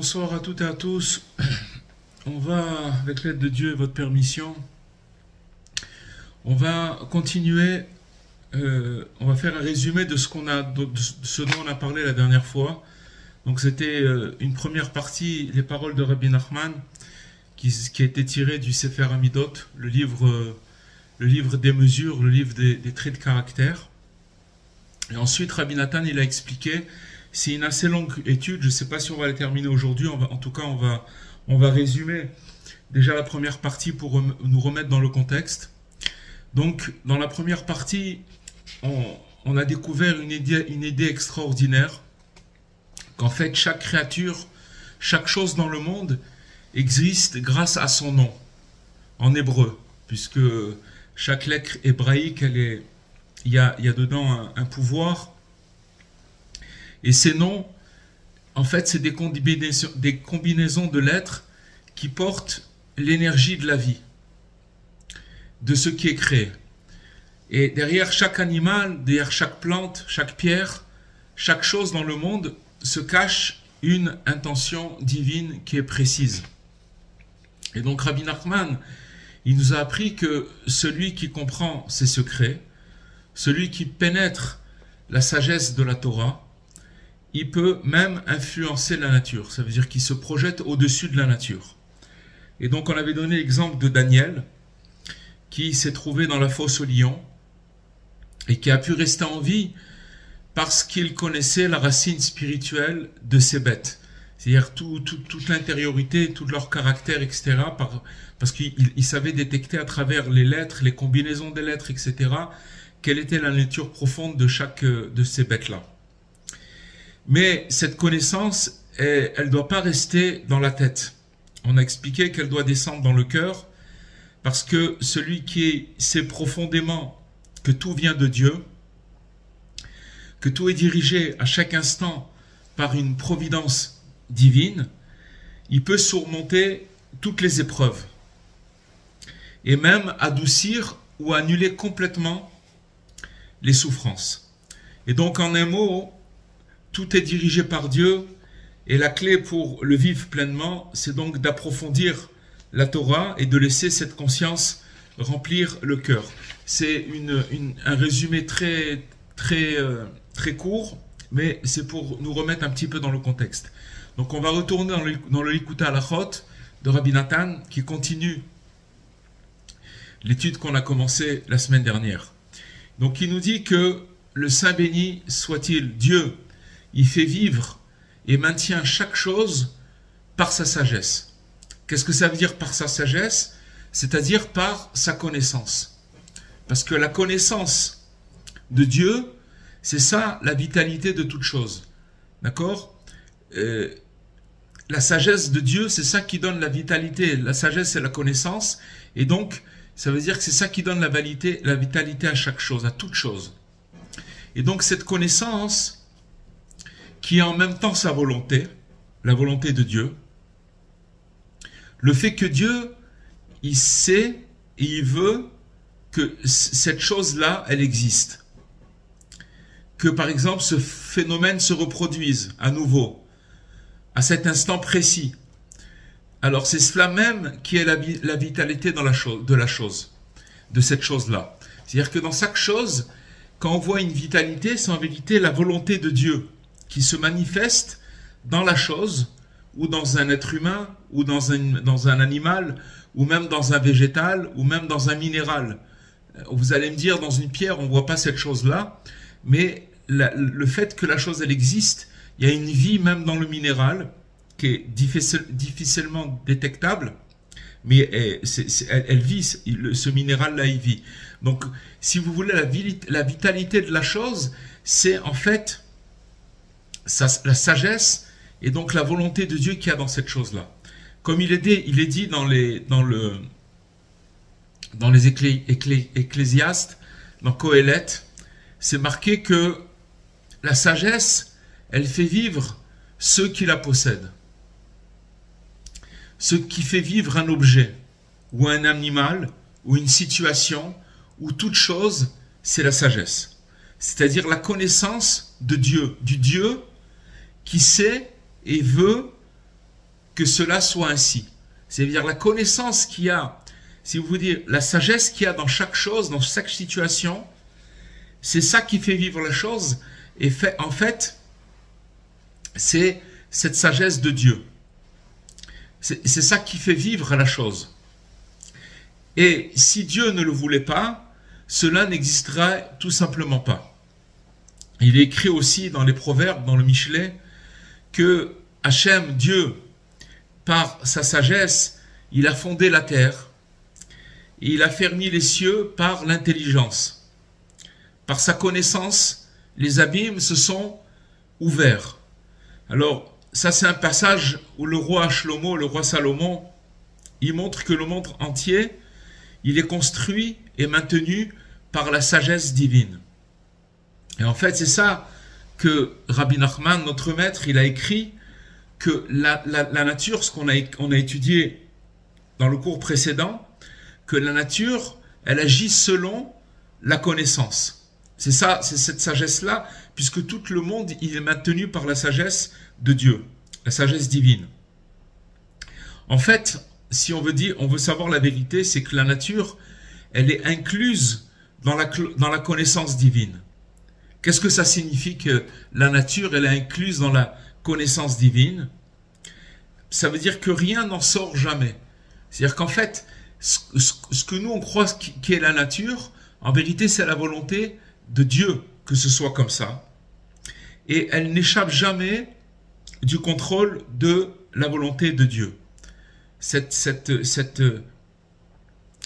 Bonsoir à toutes et à tous. On va, avec l'aide de Dieu et votre permission, on va continuer. On va faire un résumé de ce dont on a parlé la dernière fois. Donc c'était une première partie, les paroles de Rabbi Nachman, qui a été tiré du Sefer Amidot, le livre des mesures, le livre des traits de caractère. Et ensuite, Rabbi Nathan, il a expliqué c'est une assez longue étude. Je ne sais pas si on va la terminer aujourd'hui. En tout cas, on va résumer déjà la première partie pour nous remettre dans le contexte. Donc, dans la première partie, on a découvert une idée extraordinaire, qu'en fait, chaque créature, chaque chose dans le monde existe grâce à son nom, en hébreu, puisque chaque lettre hébraïque, il y a dedans un pouvoir. Et ces noms, en fait, c'est des combinaisons de lettres qui portent l'énergie de la vie, de ce qui est créé. Et derrière chaque animal, derrière chaque plante, chaque pierre, chaque chose dans le monde se cache une intention divine qui est précise. Et donc Rabbi Nachman, il nous a appris que celui qui comprend ces secrets, celui qui pénètre la sagesse de la Torah, il peut même influencer la nature. Ça veut dire qu'il se projette au-dessus de la nature. Et donc on avait donné l'exemple de Daniel, qui s'est trouvé dans la fosse au lion, et qui a pu rester en vie parce qu'il connaissait la racine spirituelle de ces bêtes. C'est-à-dire toute l'intériorité, tout leur caractère, etc. Parce qu'il savait détecter à travers les lettres, les combinaisons des lettres, etc., quelle était la nature profonde de chaque de ces bêtes-là. Mais cette connaissance, elle ne doit pas rester dans la tête. On a expliqué qu'elle doit descendre dans le cœur, parce que celui qui sait profondément que tout vient de Dieu, que tout est dirigé à chaque instant par une providence divine, il peut surmonter toutes les épreuves et même adoucir ou annuler complètement les souffrances. Et donc en un mot, tout est dirigé par Dieu, et la clé pour le vivre pleinement, c'est donc d'approfondir la Torah et de laisser cette conscience remplir le cœur. C'est un résumé très court, mais c'est pour nous remettre un petit peu dans le contexte. Donc on va retourner dans le Likutei Halachot de Rabbi Nathan, qui continue l'étude qu'on a commencée la semaine dernière. Donc il nous dit que le Saint béni soit-il, Dieu, il fait vivre et maintient chaque chose par sa sagesse. Qu'est-ce que ça veut dire par sa sagesse? C'est-à-dire par sa connaissance. Parce que la connaissance de Dieu, c'est ça la vitalité de toute chose. D'accord? La sagesse de Dieu, c'est ça qui donne la vitalité. La sagesse, c'est la connaissance. Et donc, ça veut dire que c'est ça qui donne la vitalité à chaque chose, à toute chose. Et donc, cette connaissance, qui est en même temps sa volonté, la volonté de Dieu, le fait que Dieu, il sait et il veut que cette chose-là, elle existe. Que par exemple, ce phénomène se reproduise à nouveau, à cet instant précis. Alors c'est cela même qui est la vitalité dans de la chose, de cette chose-là. C'est-à-dire que dans chaque chose, quand on voit une vitalité, c'est en vérité la volonté de Dieu qui se manifeste dans la chose, ou dans un être humain, ou dans un animal, ou même dans un végétal, ou même dans un minéral. Vous allez me dire, dans une pierre, on ne voit pas cette chose-là, mais le fait que la chose, elle existe, il y a une vie même dans le minéral, qui est difficilement détectable, mais elle vit, ce minéral-là, il vit. Donc, si vous voulez, la vitalité de la chose, c'est en fait la sagesse, et donc la volonté de Dieu qu'il y a dans cette chose-là. Comme il est dit dans les Ecclésiastes, dans Qoéleth, c'est marqué que la sagesse, elle fait vivre ceux qui la possèdent. Ce qui fait vivre un objet, ou un animal, ou une situation, ou toute chose, c'est la sagesse. C'est-à-dire la connaissance de Dieu, du Dieu qui sait et veut que cela soit ainsi. C'est-à-dire la connaissance qu'il y a, si vous voulez, la sagesse qu'il y a dans chaque chose, dans chaque situation, c'est ça qui fait vivre la chose. Et en fait, c'est cette sagesse de Dieu. C'est ça qui fait vivre la chose. Et si Dieu ne le voulait pas, cela n'existerait tout simplement pas. il est écrit aussi dans les Proverbes, dans le Michelet, que Hachem, Dieu, par sa sagesse, il a fondé la terre et il a fermé les cieux par l'intelligence. Par sa connaissance, les abîmes se sont ouverts. Alors, ça c'est un passage où le roi Shlomo, le roi Salomon, il montre que le monde entier, il est construit et maintenu par la sagesse divine. Et en fait, c'est ça que Rabbi Nachman, notre maître, il a écrit, que la nature, ce qu'on a étudié dans le cours précédent, que la nature, elle agit selon la connaissance. C'est ça, c'est cette sagesse-là, puisque tout le monde, il est maintenu par la sagesse de Dieu, la sagesse divine. En fait, si on veut savoir la vérité, c'est que la nature, elle est incluse dans la connaissance divine. Qu'est-ce que ça signifie que la nature, elle est incluse dans la connaissance divine? Ça veut dire que rien n'en sort jamais. C'est-à-dire qu'en fait, ce que nous on croit qui est la nature, en vérité, c'est la volonté de Dieu que ce soit comme ça. Et elle n'échappe jamais du contrôle de la volonté de Dieu.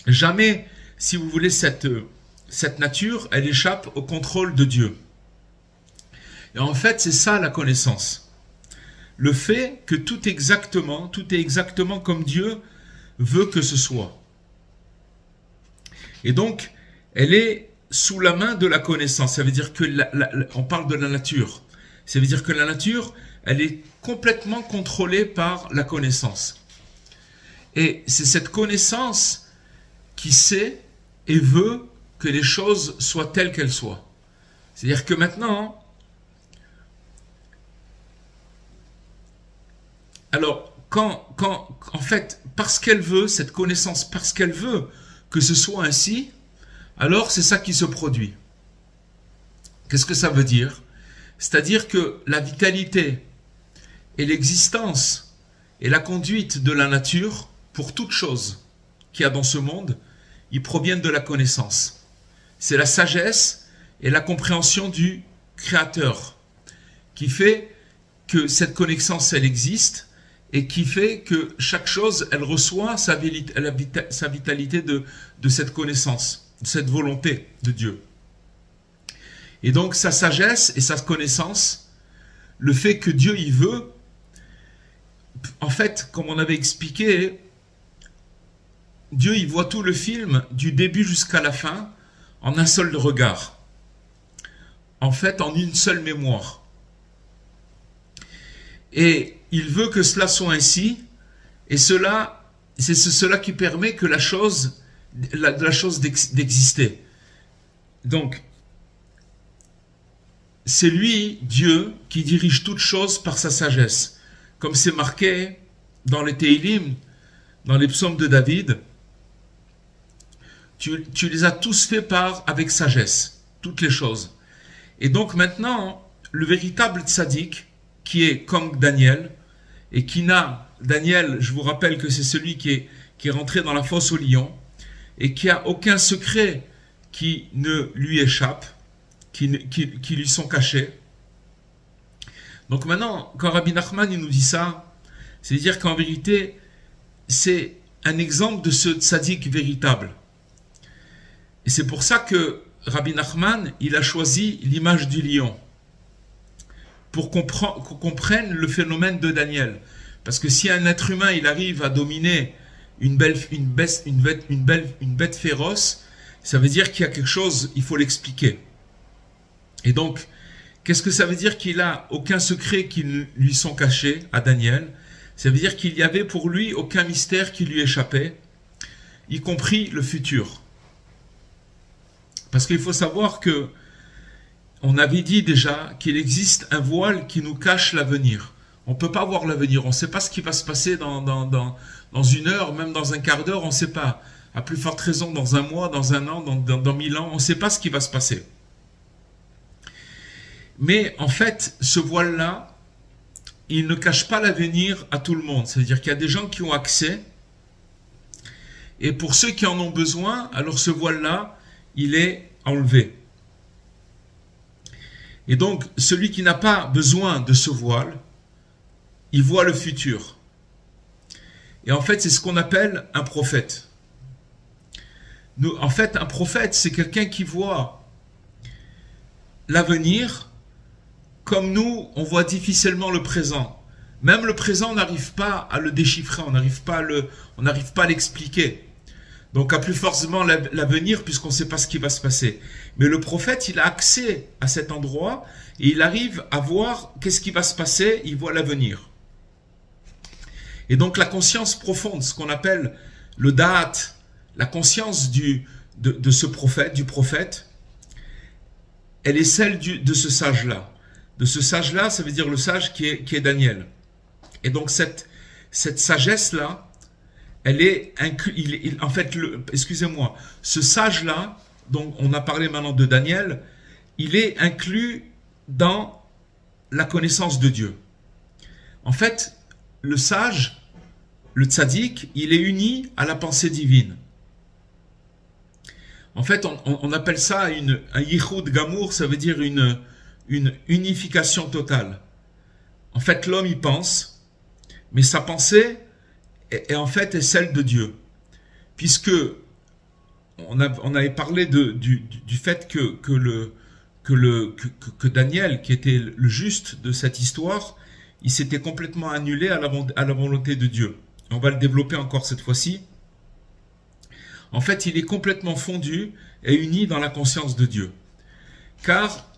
Jamais, si vous voulez, cette nature, elle échappe au contrôle de Dieu. Et en fait, c'est ça la connaissance. Le fait que tout est exactement comme Dieu veut que ce soit. Et donc, elle est sous la main de la connaissance. Ça veut dire que, on parle de la nature. Ça veut dire que la nature, elle est complètement contrôlée par la connaissance. Et c'est cette connaissance qui sait et veut que les choses soient telles qu'elles soient. C'est-à-dire que maintenant, alors, en fait, parce qu'elle veut, cette connaissance, parce qu'elle veut que ce soit ainsi, alors c'est ça qui se produit. Qu'est-ce que ça veut dire? C'est-à-dire que la vitalité et l'existence et la conduite de la nature, pour toute chose qu'il y a dans ce monde, ils proviennent de la connaissance. C'est la sagesse et la compréhension du Créateur qui fait que cette connaissance, elle existe, et qui fait que chaque chose, elle reçoit sa vitalité de cette connaissance, de cette volonté de Dieu. Et donc sa sagesse et sa connaissance, le fait que Dieu y veut, en fait, comme on avait expliqué, Dieu y voit tout le film du début jusqu'à la fin en un seul regard. En fait, en une seule mémoire. Et il veut que cela soit ainsi, et c'est cela qui permet que la chose d'exister. Donc, c'est lui, Dieu, qui dirige toutes choses par sa sagesse. Comme c'est marqué dans les Téhilim, dans les psaumes de David, tu les as tous faits avec sagesse, toutes les choses. Et donc maintenant, le véritable tzaddik, qui est comme Daniel, et qui n'a, Daniel, je vous rappelle que c'est celui qui est rentré dans la fosse au lion, et qui a aucun secret qui ne lui échappe, qui lui sont cachés. Donc maintenant, quand Rabbi Nachman il nous dit ça, c'est-à-dire qu'en vérité, c'est un exemple de ce tzaddik véritable. Et c'est pour ça que Rabbi Nachman, il a choisi l'image du lion, pour qu'on comprenne le phénomène de Daniel. Parce que si un être humain, il arrive à dominer une bête féroce, ça veut dire qu'il y a quelque chose, il faut l'expliquer. Et donc, qu'est-ce que ça veut dire qu'il n'a aucun secret qui lui sont cachés à Daniel? Ça veut dire qu'il n'y avait pour lui aucun mystère qui lui échappait, y compris le futur. Parce qu'il faut savoir que on avait dit déjà qu'il existe un voile qui nous cache l'avenir. On ne peut pas voir l'avenir, on ne sait pas ce qui va se passer dans une heure, même dans un quart d'heure, on ne sait pas. À plus forte raison, dans un mois, dans un an, dans 1000 ans, on ne sait pas ce qui va se passer. Mais en fait, ce voile-là, il ne cache pas l'avenir à tout le monde. C'est-à-dire qu'il y a des gens qui ont accès, et pour ceux qui en ont besoin, alors ce voile-là, il est enlevé. Et donc, celui qui n'a pas besoin de ce voile, il voit le futur. Et en fait, c'est ce qu'on appelle un prophète. En fait, un prophète, c'est quelqu'un qui voit l'avenir comme nous, on voit difficilement le présent. Même le présent, on n'arrive pas à le déchiffrer, on n'arrive pas à l'expliquer. Donc, à plus forcément l'avenir, puisqu'on ne sait pas ce qui va se passer. Mais le prophète, il a accès à cet endroit et il arrive à voir qu'est-ce qui va se passer, il voit l'avenir. Et donc, la conscience profonde, ce qu'on appelle le da'at, la conscience de ce prophète, du prophète, elle est celle de ce sage-là. De ce sage-là, ça veut dire le sage qui est Daniel. Et donc, cette sagesse-là, elle est en fait, excusez-moi, ce sage-là, dont on a parlé maintenant de Daniel, il est inclus dans la connaissance de Dieu. En fait, le sage, le tzaddik, il est uni à la pensée divine. En fait, on appelle ça un yichud gamour, ça veut dire une unification totale. En fait, l'homme y pense, mais sa pensée est en fait celle de Dieu. Puisque on avait parlé du fait que Daniel, qui était le juste de cette histoire, il s'était complètement annulé à la volonté de Dieu. On va le développer encore cette fois-ci. En fait, il est complètement fondu et uni dans la conscience de Dieu. Car,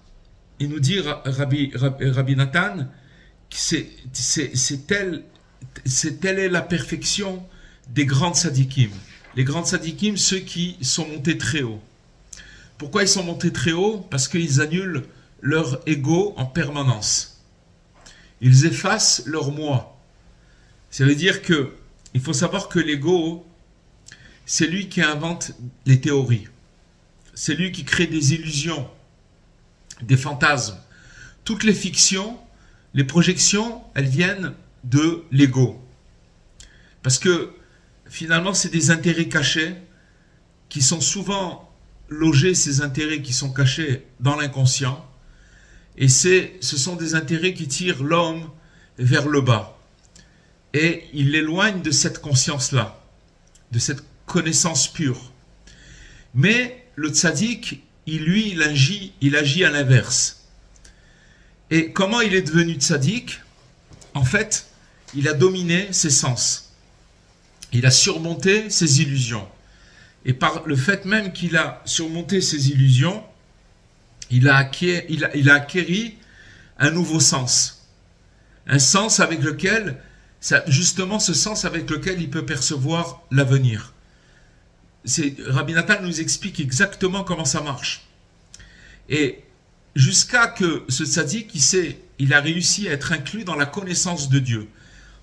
il nous dit, Rabbi Nathan, telle est la perfection des grands tzadikim. Les grands tzadikim, ceux qui sont montés très haut. Pourquoi ils sont montés très haut? Parce qu'ils annulent leur ego en permanence. Ils effacent leur moi. Ça veut dire que il faut savoir que l'ego, c'est lui qui invente les théories. C'est lui qui crée des illusions, des fantasmes. Toutes les fictions, les projections, elles viennent de l'ego. Parce que finalement, c'est des intérêts cachés qui sont souvent logés, ces intérêts qui sont cachés dans l'inconscient. Et ce sont des intérêts qui tirent l'homme vers le bas. Et il l'éloigne de cette conscience-là, de cette connaissance pure. Mais le tzaddik, il agit à l'inverse. Et comment il est devenu tzaddik? En fait, il a dominé ses sens. Il a surmonté ses illusions. Et par le fait même qu'il a surmonté ses illusions, il a acquéri un nouveau sens. Un sens avec lequel, justement ce sens avec lequel il peut percevoir l'avenir. Rabbi Nathan nous explique exactement comment ça marche. Et jusqu'à que ce tzaddik, il a réussi à être inclus dans la connaissance de Dieu.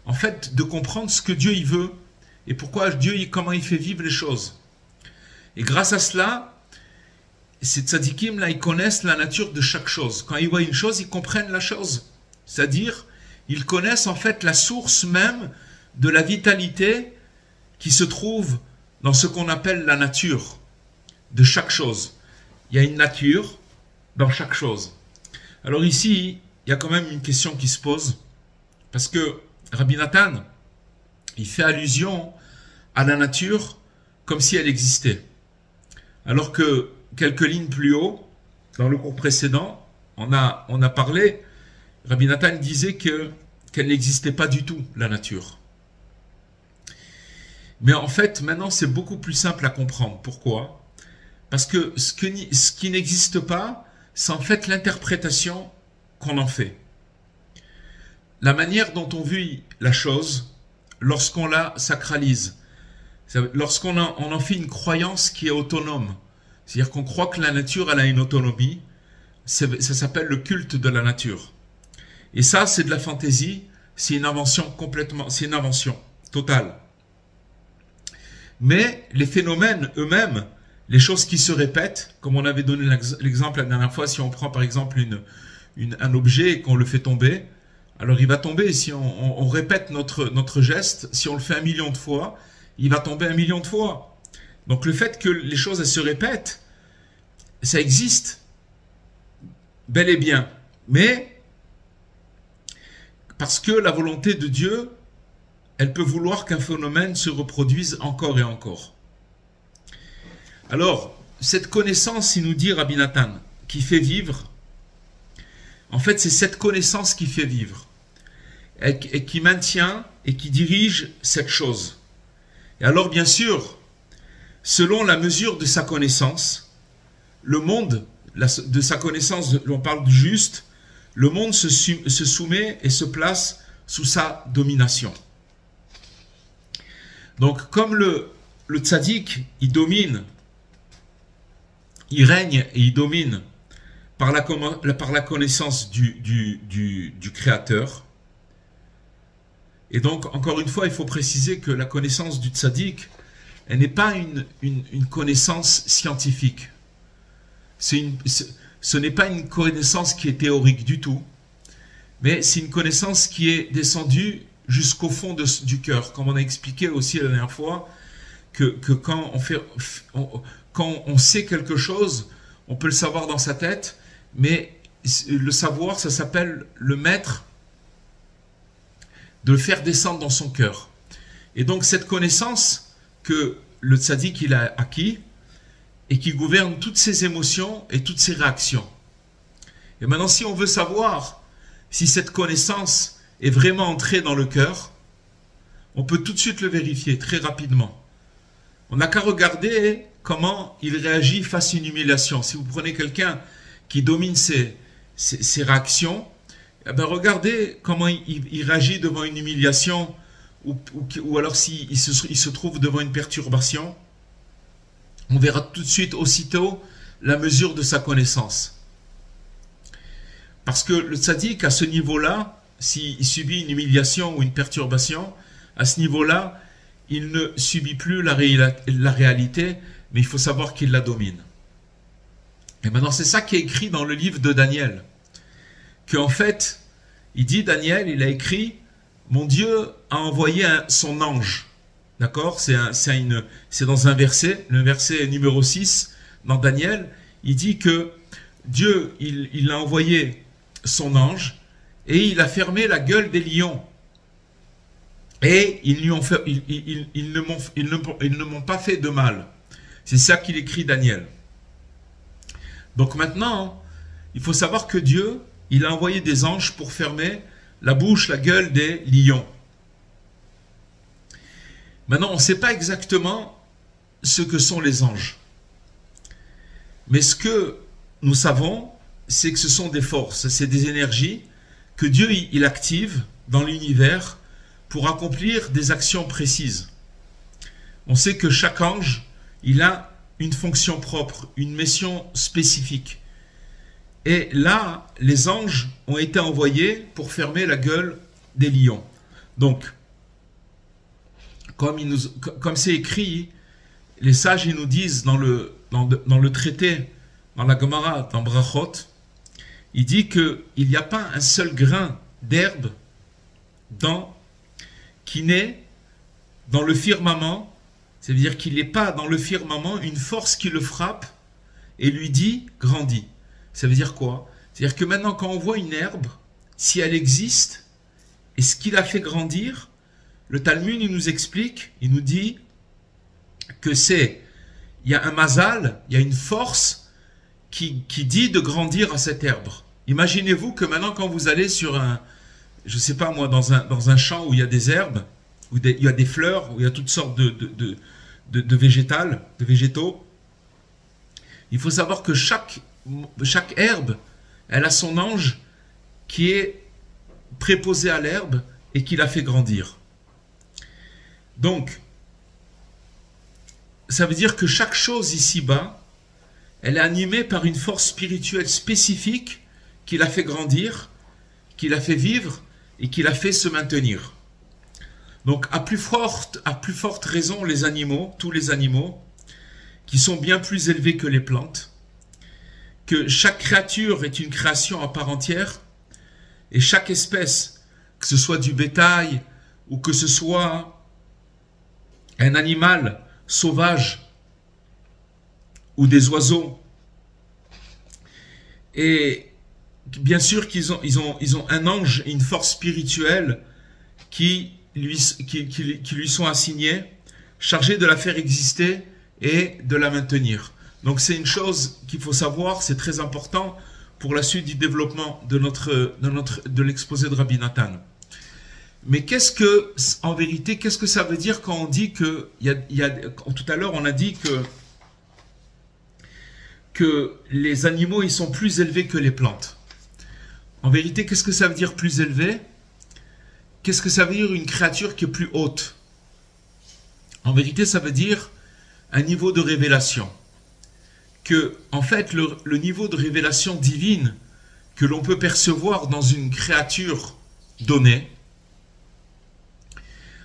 En fait, de comprendre ce que Dieu il veut et pourquoi Dieu, comment il fait vivre les choses. Et grâce à cela, ces tzadikim là, ils connaissent la nature de chaque chose. Quand ils voient une chose, ils comprennent la chose. C'est-à-dire, ils connaissent en fait la source même de la vitalité qui se trouve dans ce qu'on appelle la nature de chaque chose. Il y a une nature dans chaque chose. Alors ici, il y a quand même une question qui se pose, parce que Rabbi Nathan, il fait allusion à la nature comme si elle existait. Alors que quelques lignes plus haut, dans le cours précédent, on a parlé, Rabbi Nathan disait qu'elle n'existait pas du tout, la nature. Mais en fait, maintenant, c'est beaucoup plus simple à comprendre. Pourquoi? Parce que ce qui n'existe pas, c'est en fait l'interprétation qu'on en fait. La manière dont on vit la chose, lorsqu'on la sacralise, lorsqu'on en fait une croyance qui est autonome, c'est-à-dire qu'on croit que la nature, elle a une autonomie, ça s'appelle le culte de la nature. Et ça, c'est de la fantaisie, c'est une invention totale. Mais les phénomènes eux-mêmes, les choses qui se répètent, comme on avait donné l'exemple la dernière fois, si on prend par exemple un objet et qu'on le fait tomber, alors il va tomber, si on répète notre geste, si on le fait 1 million de fois, il va tomber 1 million de fois. Donc le fait que les choses elles se répètent, ça existe, bel et bien. Mais parce que la volonté de Dieu, elle peut vouloir qu'un phénomène se reproduise encore et encore. Alors, cette connaissance, il nous dit Rabbi Nathan, qui fait vivre, en fait, c'est cette connaissance qui fait vivre, et qui maintient et qui dirige cette chose. Et alors, bien sûr, selon la mesure de sa connaissance, le monde, de sa connaissance, on parle du juste, le monde se soumet et se place sous sa domination. Donc, comme le tzaddik, il domine, il règne et il domine par la connaissance du Créateur. Et donc, encore une fois, il faut préciser que la connaissance du tzaddik, elle n'est pas une connaissance scientifique. Ce n'est pas une connaissance qui est théorique du tout, mais c'est une connaissance qui est descendue jusqu'au fond du cœur. Comme on a expliqué aussi la dernière fois, que quand on sait quelque chose, on peut le savoir dans sa tête, mais le savoir, ça s'appelle le mettre, de le faire descendre dans son cœur. Et donc cette connaissance que le tzaddik il a acquis, et qui gouverne toutes ses émotions et toutes ses réactions. Et maintenant, si on veut savoir si cette connaissance est vraiment entrée dans le cœur, on peut tout de suite le vérifier très rapidement. On n'a qu'à regarder comment il réagit face à une humiliation. Si vous prenez quelqu'un qui domine ses réactions, eh bien regardez comment il réagit devant une humiliation ou alors s'il se trouve devant une perturbation. On verra tout de suite, aussitôt, la mesure de sa connaissance. Parce que le tzaddik, à ce niveau-là, s'il subit une humiliation ou une perturbation, à ce niveau-là, il ne subit plus la réalité, mais il faut savoir qu'il la domine. Et maintenant, c'est ça qui est écrit dans le livre de Daniel. Qu'en fait, il dit, Daniel, il a écrit, mon Dieu a envoyé son ange. D'accord? C'est dans un verset, le verset numéro 6, dans Daniel, il dit que Dieu, il a envoyé son ange et il a fermé la gueule des lions. Et ils ne m'ont pas fait de mal. C'est ça qu'il écrit Daniel. Donc maintenant, il faut savoir que Dieu, il a envoyé des anges pour fermer la bouche, la gueule des lions. Maintenant, on ne sait pas exactement ce que sont les anges. Mais ce que nous savons, c'est que ce sont des forces, c'est des énergies que Dieu il active dans l'univers pour accomplir des actions précises. On sait que chaque ange, il a une fonction propre, une mission spécifique. Et là, les anges ont été envoyés pour fermer la gueule des lions. Donc, comme c'est écrit, les sages ils nous disent dans le traité, dans la Gemara, dans Brachot, il dit qu'il n'y a pas un seul grain d'herbe qui naît dans le firmament, c'est-à-dire qu'il n'est pas dans le firmament une force qui le frappe et lui dit « grandis ». Ça veut dire quoi? C'est-à-dire que maintenant quand on voit une herbe, si elle existe, et ce qui la fait grandir, le Talmud il nous explique, il nous dit que il y a un mazal, il y a une force qui dit de grandir à cette herbe. Imaginez-vous que maintenant quand vous allez sur je sais pas moi, dans un champ où il y a des herbes, où il y a des fleurs, où il y a toutes sortes de végétaux, il faut savoir que chaque herbe, elle a son ange qui est préposé à l'herbe et qui la fait grandir. Donc, ça veut dire que chaque chose ici-bas, elle est animée par une force spirituelle spécifique qui la fait grandir, qui la fait vivre et qui la fait se maintenir. Donc, à plus forte raison, les animaux, tous les animaux, qui sont bien plus élevés que les plantes, que chaque créature est une création à part entière, et chaque espèce, que ce soit du bétail ou que ce soit un animal sauvage ou des oiseaux, et bien sûr qu'ils ont un ange et une force spirituelle qui lui sont assignés, chargés de la faire exister et de la maintenir. Donc c'est une chose qu'il faut savoir, c'est très important pour la suite du développement de l'exposé de Rabbi Nathan. Mais en vérité, qu'est-ce que ça veut dire quand on dit que, tout à l'heure on a dit que les animaux ils sont plus élevés que les plantes. En vérité, qu'est-ce que ça veut dire plus élevé? Qu'est-ce que ça veut dire une créature qui est plus haute? En vérité, ça veut dire un niveau de révélation. Que, en fait, le niveau de révélation divine que l'on peut percevoir dans une créature donnée,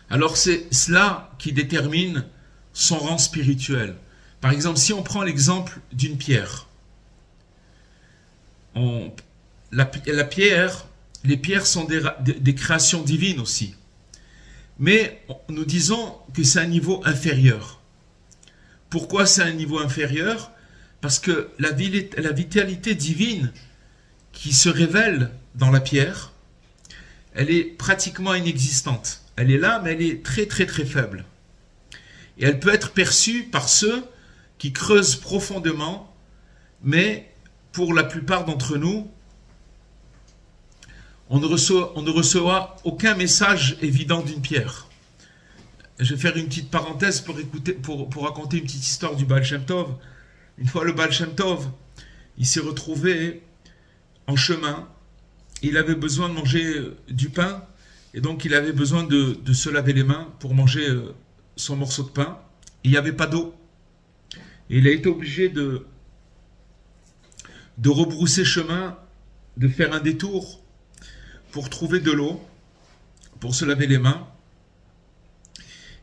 alors c'est cela qui détermine son rang spirituel. Par exemple, si on prend l'exemple d'une pierre, la pierre, les pierres sont des créations divines aussi. Mais nous disons que c'est un niveau inférieur. Pourquoi c'est un niveau inférieur? Parce que la vitalité divine qui se révèle dans la pierre, elle est pratiquement inexistante. Elle est là, mais elle est très très très faible. Et elle peut être perçue par ceux qui creusent profondément, mais pour la plupart d'entre nous, on ne reçoit aucun message évident d'une pierre. Je vais faire une petite parenthèse pour raconter une petite histoire du Baal Shem Tov. Une fois le Baal Shem Tov, il s'est retrouvé en chemin, il avait besoin de manger du pain, et donc il avait besoin de se laver les mains pour manger son morceau de pain. Et il n'y avait pas d'eau. Et il a été obligé de rebrousser chemin, de faire un détour pour trouver de l'eau, pour se laver les mains.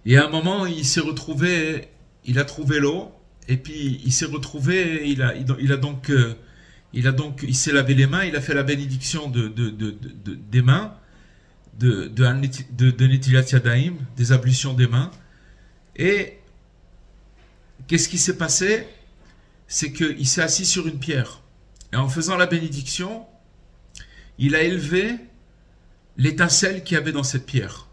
Et à un moment, il s'est retrouvé, il a trouvé l'eau, et puis il s'est retrouvé, il s'est lavé les mains, il a fait la bénédiction des mains, de Netilat Yadayim, des ablutions des mains. Et qu'est-ce qui s'est passé? C'est qu'il s'est assis sur une pierre. Et en faisant la bénédiction, il a élevé l'étincelle qu'il y avait dans cette pierre.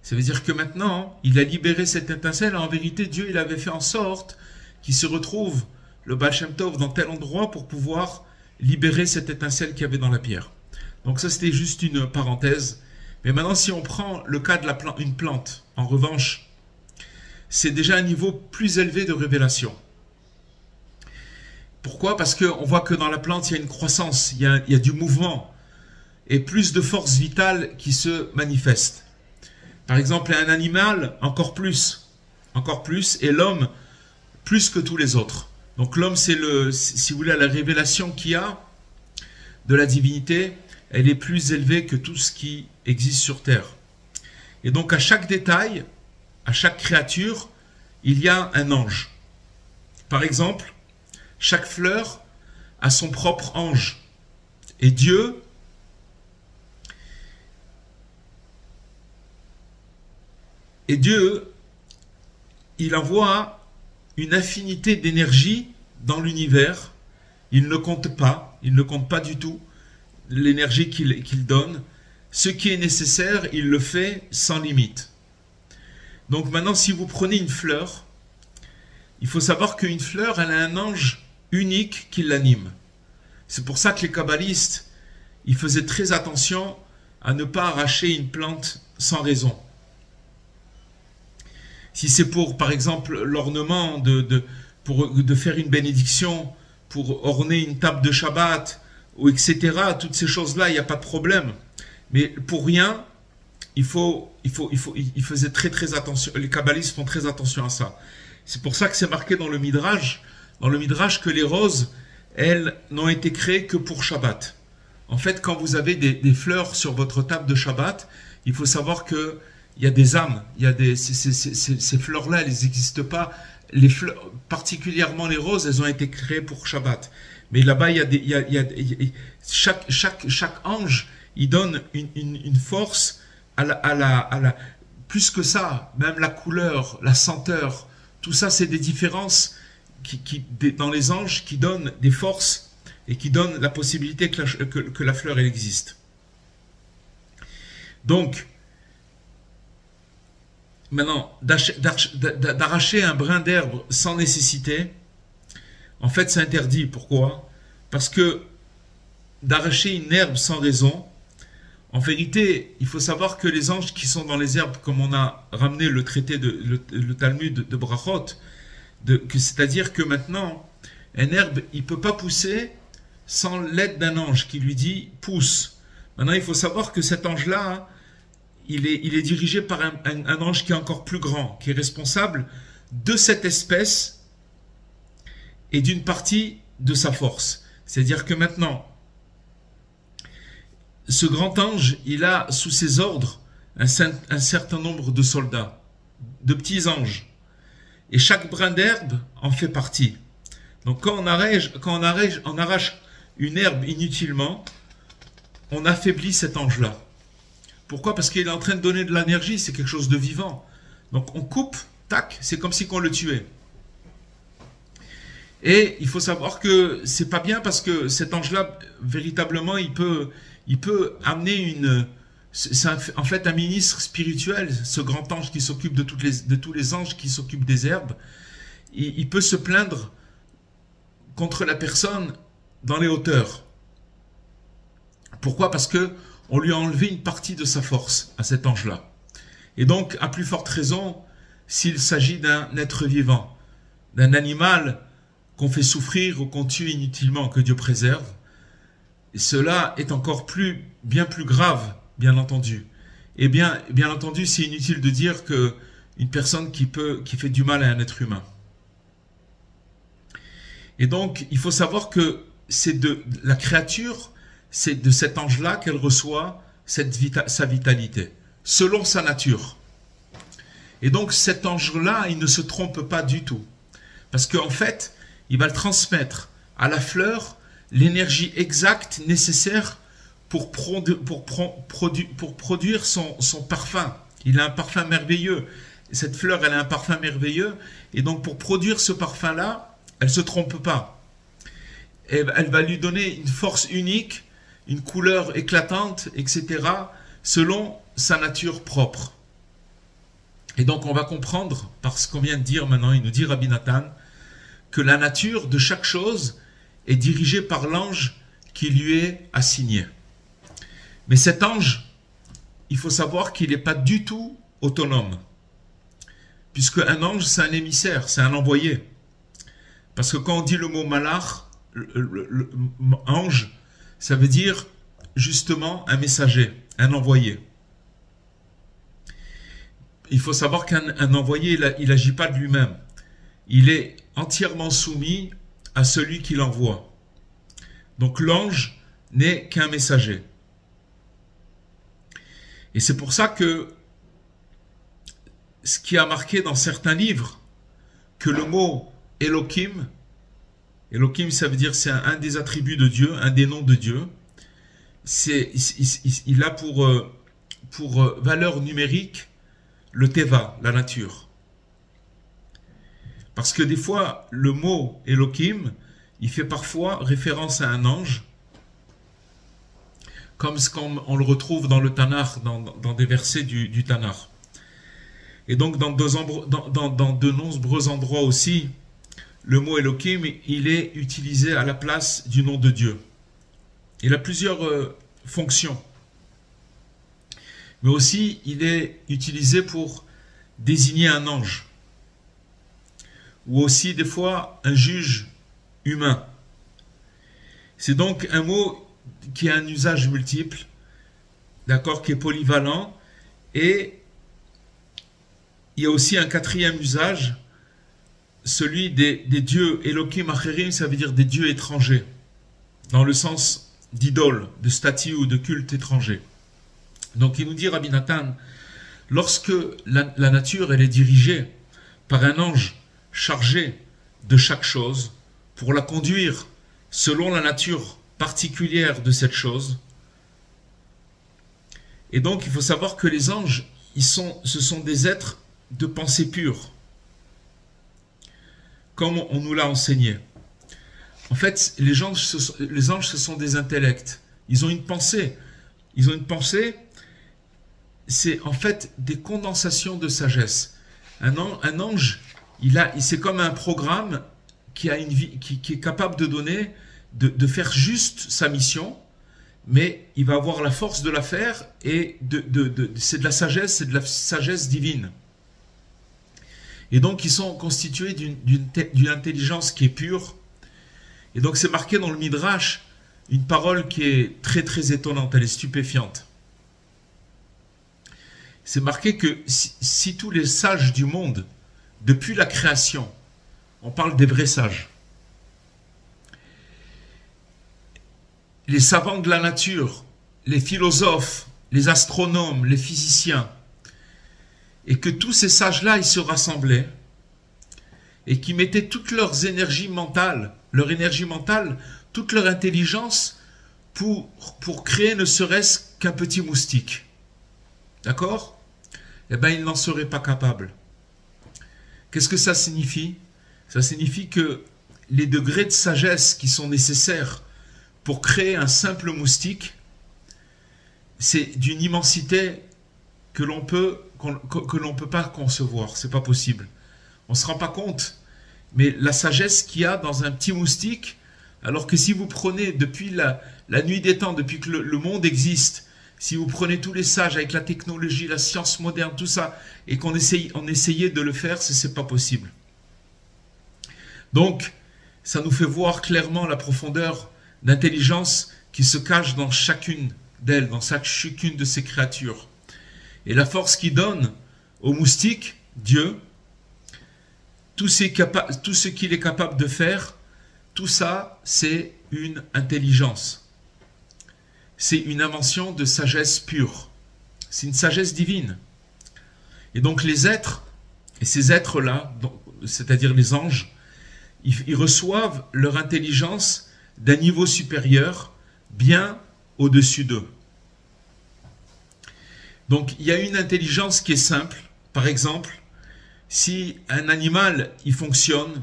Ça veut dire que maintenant, il a libéré cette étincelle. En vérité, Dieu, il avait fait en sorte qu'il se retrouve, le Baal Shem Tov, dans tel endroit pour pouvoir libérer cette étincelle qu'il y avait dans la pierre. Donc ça, c'était juste une parenthèse. Mais maintenant, si on prend le cas de une plante, en revanche, c'est déjà un niveau plus élevé de révélation. Pourquoi? Parce qu'on voit que dans la plante, il y a une croissance, il y a du mouvement et plus de force vitale qui se manifeste. Par exemple, un animal, encore plus, et l'homme, plus que tous les autres. Donc l'homme, c'est si vous voulez, la révélation qu'il y a de la divinité, elle est plus élevée que tout ce qui existe sur Terre. Et donc à chaque détail, à chaque créature, il y a un ange. Par exemple, chaque fleur a son propre ange. Et Dieu, il envoie une infinité d'énergie dans l'univers. Il ne compte pas du tout l'énergie qu'il donne. Ce qui est nécessaire, il le fait sans limite. Donc maintenant, si vous prenez une fleur, il faut savoir qu'une fleur, elle a un ange unique qui l'anime. C'est pour ça que les kabbalistes, ils faisaient très attention à ne pas arracher une plante sans raison. Si c'est pour, par exemple, l'ornement, de faire une bénédiction, pour orner une table de Shabbat, ou etc., toutes ces choses-là, il n'y a pas de problème. Mais pour rien, il faisait très attention, les kabbalistes font très attention à ça. C'est pour ça que c'est marqué dans le Midrash que les roses, elles, n'ont été créées que pour Shabbat. En fait, quand vous avez des fleurs sur votre table de Shabbat, il faut savoir que il y a des âmes, ces fleurs-là, elles n'existent pas. Les fleurs, particulièrement les roses, elles ont été créées pour Shabbat. Mais là-bas, chaque ange, il donne une force plus que ça, même la couleur, la senteur, tout ça, c'est des différences dans les anges qui donnent des forces et qui donne la possibilité que la fleur elle existe. Donc, maintenant, d'arracher un brin d'herbe sans nécessité, en fait, c'est interdit. Pourquoi? Parce que d'arracher une herbe sans raison, en vérité, il faut savoir que les anges qui sont dans les herbes, comme on a ramené le traité le Talmud de Brachot, c'est-à-dire que maintenant, une herbe, il ne peut pas pousser sans l'aide d'un ange qui lui dit « pousse ». Maintenant, il faut savoir que cet ange-là, il est dirigé par un ange qui est encore plus grand, qui est responsable de cette espèce et d'une partie de sa force. C'est-à-dire que maintenant, ce grand ange, il a sous ses ordres un certain nombre de soldats, de petits anges. Et chaque brin d'herbe en fait partie. Donc quand on arrache une herbe inutilement, on affaiblit cet ange-là. Pourquoi? Parce qu'il est en train de donner de l'énergie, c'est quelque chose de vivant. Donc on coupe, tac, c'est comme si on le tuait. Et il faut savoir que c'est pas bien parce que cet ange-là, véritablement, il peut amener c'est en fait un ministre spirituel, ce grand ange qui s'occupe de tous les anges qui s'occupent des herbes. Il peut se plaindre contre la personne dans les hauteurs. Pourquoi? Parce que on lui a enlevé une partie de sa force à cet ange-là. Et donc, à plus forte raison, s'il s'agit d'un être vivant, d'un animal qu'on fait souffrir ou qu'on tue inutilement, que Dieu préserve, et cela est encore bien plus grave, bien entendu. Et bien entendu, c'est inutile de dire que une personne qui fait du mal à un être humain. Et donc, il faut savoir que c'est de la créature, c'est de cet ange-là qu'elle reçoit sa vitalité, selon sa nature. Et donc, cet ange-là, il ne se trompe pas du tout. Parce qu'en fait, il va le transmettre à la fleur l'énergie exacte nécessaire pour produire son parfum. Il a un parfum merveilleux. Cette fleur, elle a un parfum merveilleux. Et donc, pour produire ce parfum-là, elle ne se trompe pas. Elle va lui donner une force unique, une couleur éclatante, etc., selon sa nature propre. Et donc, on va comprendre, par ce qu'on vient de dire maintenant, il nous dit Rabbi Nathan, que la nature de chaque chose est dirigée par l'ange qui lui est assigné. Mais cet ange, il faut savoir qu'il n'est pas du tout autonome. Puisque un ange, c'est un émissaire, c'est un envoyé. Parce que quand on dit le mot malach, ange, ça veut dire justement un messager, un envoyé. Il faut savoir qu'un envoyé, il n'agit pas de lui-même. Il est entièrement soumis à celui qui l'envoie. Donc l'ange n'est qu'un messager. Et c'est pour ça que ce qui a marqué dans certains livres, que le mot Elohim, Elohim ça veut dire c'est un des attributs de Dieu, un des noms de Dieu, il a pour valeur numérique le Teva, la nature. Parce que des fois, le mot Elohim, il fait parfois référence à un ange, comme ce qu'on le retrouve dans le Tanakh, dans des versets du Tanakh. Et donc, dans de nombreux endroits aussi, le mot Elohim, il est utilisé à la place du nom de Dieu. Il a plusieurs fonctions. Mais aussi, il est utilisé pour désigner un ange. Ou aussi, des fois, un juge humain. C'est donc un mot qui a un usage multiple, d'accord, qui est polyvalent. Et il y a aussi un quatrième usage, celui des dieux Elohim Acherim, ça veut dire des dieux étrangers, dans le sens d'idole, de statue ou de culte étranger. Donc il nous dit Rabbi Nathan, lorsque la nature elle est dirigée par un ange chargé de chaque chose pour la conduire selon la nature particulière de cette chose, et donc il faut savoir que les anges, ce sont des êtres de pensée pure, comme on nous l'a enseigné. En fait, les anges, ce sont des intellects. Ils ont une pensée. Ils ont une pensée, c'est en fait des condensations de sagesse. Un ange, c'est comme un programme qui a une vie, qui est capable de donner, de faire juste sa mission, mais il va avoir la force de la faire et c'est de la sagesse divine. Et donc ils sont constitués d'une intelligence qui est pure. Et donc c'est marqué dans le Midrash une parole qui est très très étonnante, elle est stupéfiante. C'est marqué que si tous les sages du monde, depuis la création, on parle des vrais sages, les savants de la nature, les philosophes, les astronomes, les physiciens, et que tous ces sages-là, ils se rassemblaient et qui mettaient toutes leurs énergies mentales, toute leur intelligence pour créer ne serait-ce qu'un petit moustique. D'accord? Eh bien, ils n'en seraient pas capables. Qu'est-ce que ça signifie? Ça signifie que les degrés de sagesse qui sont nécessaires pour créer un simple moustique, c'est d'une immensité que l'on peut pas concevoir. C'est pas possible. On se rend pas compte. Mais la sagesse qu'il y a dans un petit moustique, alors que si vous prenez depuis la nuit des temps, depuis que le monde existe, si vous prenez tous les sages avec la technologie, la science moderne, tout ça, et qu'on essayait de le faire, c'est pas possible. Donc, ça nous fait voir clairement la profondeur d'intelligence qui se cache dans chacune d'elles, dans chacune de ces créatures. Et la force qui donne au moustique, Dieu, tout ce qu'il est capable de faire, tout ça, c'est une intelligence. C'est une invention de sagesse pure. C'est une sagesse divine. Et donc les êtres, et ces êtres-là, c'est-à-dire les anges, ils reçoivent leur intelligence d'un niveau supérieur, bien au-dessus d'eux. Donc il y a une intelligence qui est simple. Par exemple, si un animal, il fonctionne,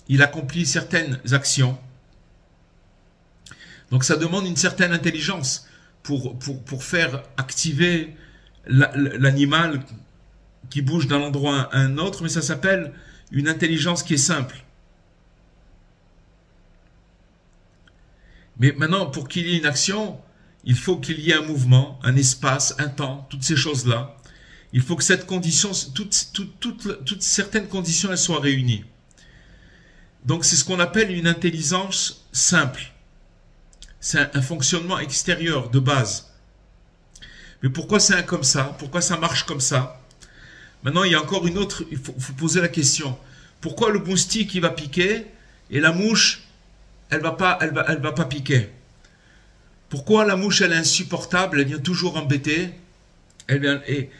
il accomplit certaines actions, donc ça demande une certaine intelligence pour faire activer l'animal qui bouge d'un endroit à un autre, mais ça s'appelle une intelligence qui est simple. Mais maintenant, pour qu'il y ait une action, il faut qu'il y ait un mouvement, un espace, un temps, toutes ces choses-là. Il faut que cette condition, toutes certaines conditions, elles soient réunies. Donc c'est ce qu'on appelle une intelligence simple. C'est un fonctionnement extérieur de base. Mais pourquoi c'est comme ça? Pourquoi ça marche comme ça? Maintenant, il y a encore une autre, il faut poser la question. Pourquoi le moustique il va piquer et la mouche, elle va pas piquer? Pourquoi la mouche elle est insupportable, elle vient toujours embêter, et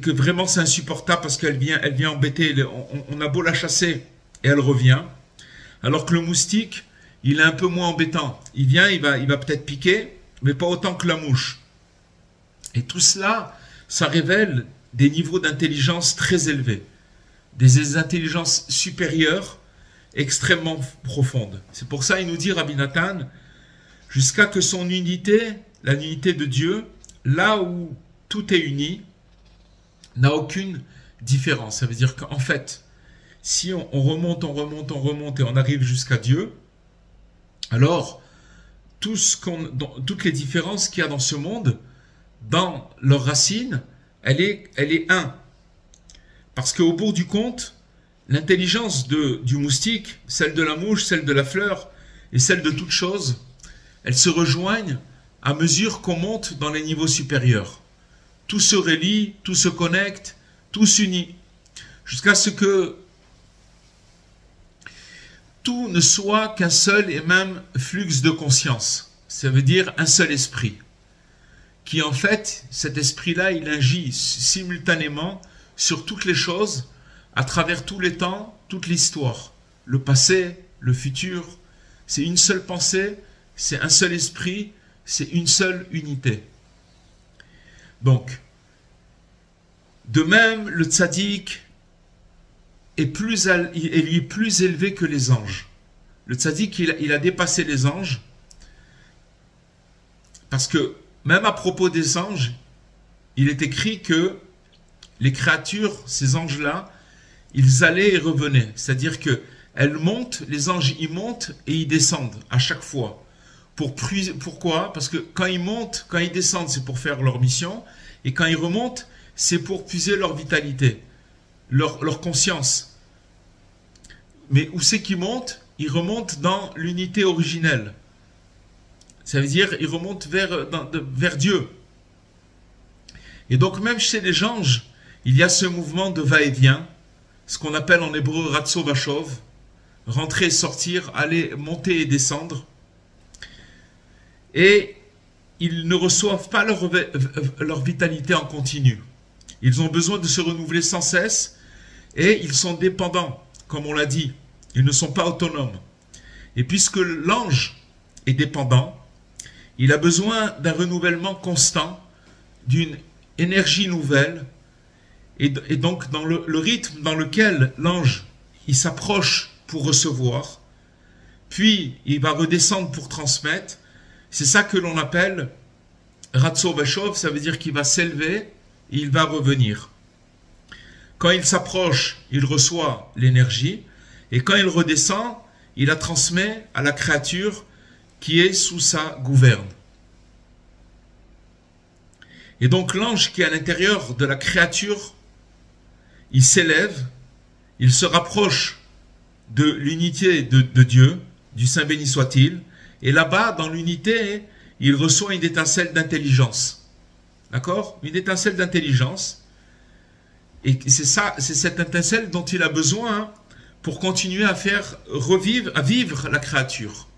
que vraiment c'est insupportable parce qu'elle vient embêter, on a beau la chasser et elle revient, alors que le moustique, il est un peu moins embêtant. Il vient, il va peut-être piquer, mais pas autant que la mouche. Et tout cela, ça révèle des niveaux d'intelligence très élevés, des intelligences supérieures, extrêmement profondes. C'est pour ça, il nous dit, Rabbi Nathan, jusqu'à que son unité, la unité de Dieu, là où tout est uni, n'a aucune différence. Ça veut dire qu'en fait, si on remonte et on arrive jusqu'à Dieu, alors toutes les différences qu'il y a dans ce monde, dans leur racine, elle est un. Parce qu'au bout du compte, l'intelligence du moustique, celle de la mouche, celle de la fleur et celle de toute chose, elles se rejoignent à mesure qu'on monte dans les niveaux supérieurs. Tout se relie, tout se connecte, tout s'unit, jusqu'à ce que tout ne soit qu'un seul et même flux de conscience. Ça veut dire un seul esprit, qui en fait, cet esprit-là, il agit simultanément sur toutes les choses, à travers tous les temps, toute l'histoire. Le passé, le futur, c'est une seule pensée, c'est un seul esprit, c'est une seule unité. Donc, de même, le tzaddik, lui est plus élevé que les anges. Le tzaddik, il a dépassé les anges, parce que même à propos des anges, il est écrit que les créatures, ces anges-là, ils allaient et revenaient. C'est-à-dire qu'elles montent, les anges y montent et ils descendent à chaque fois. Pourquoi? Parce que quand ils montent, quand ils descendent, c'est pour faire leur mission, et quand ils remontent, c'est pour puiser leur vitalité, leur conscience. Mais où c'est qu'ils montent? Ils remontent dans l'unité originelle. Ça veut dire ils remontent vers Dieu. Et donc même chez les anges, il y a ce mouvement de va-et-vient, ce qu'on appelle en hébreu ratso vachov, rentrer et sortir, aller monter et descendre. Et ils ne reçoivent pas leur vitalité en continu. Ils ont besoin de se renouveler sans cesse et ils sont dépendants, comme on l'a dit. Ils ne sont pas autonomes. Et puisque l'ange est dépendant, il a besoin d'un renouvellement constant, d'une énergie nouvelle. Et donc dans le rythme dans lequel l'ange il s'approche pour recevoir, puis il va redescendre pour transmettre, c'est ça que l'on appelle Ratso Vachov, ça veut dire qu'il va s'élever et il va revenir. Quand il s'approche, il reçoit l'énergie, et quand il redescend, il la transmet à la créature qui est sous sa gouverne. Et donc l'ange qui est à l'intérieur de la créature, il s'élève, il se rapproche de l'unité de Dieu, du Saint béni soit-il, et là-bas, dans l'unité, il reçoit une étincelle d'intelligence. D'accord? Une étincelle d'intelligence. Et c'est cette étincelle dont il a besoin pour continuer à vivre la créature.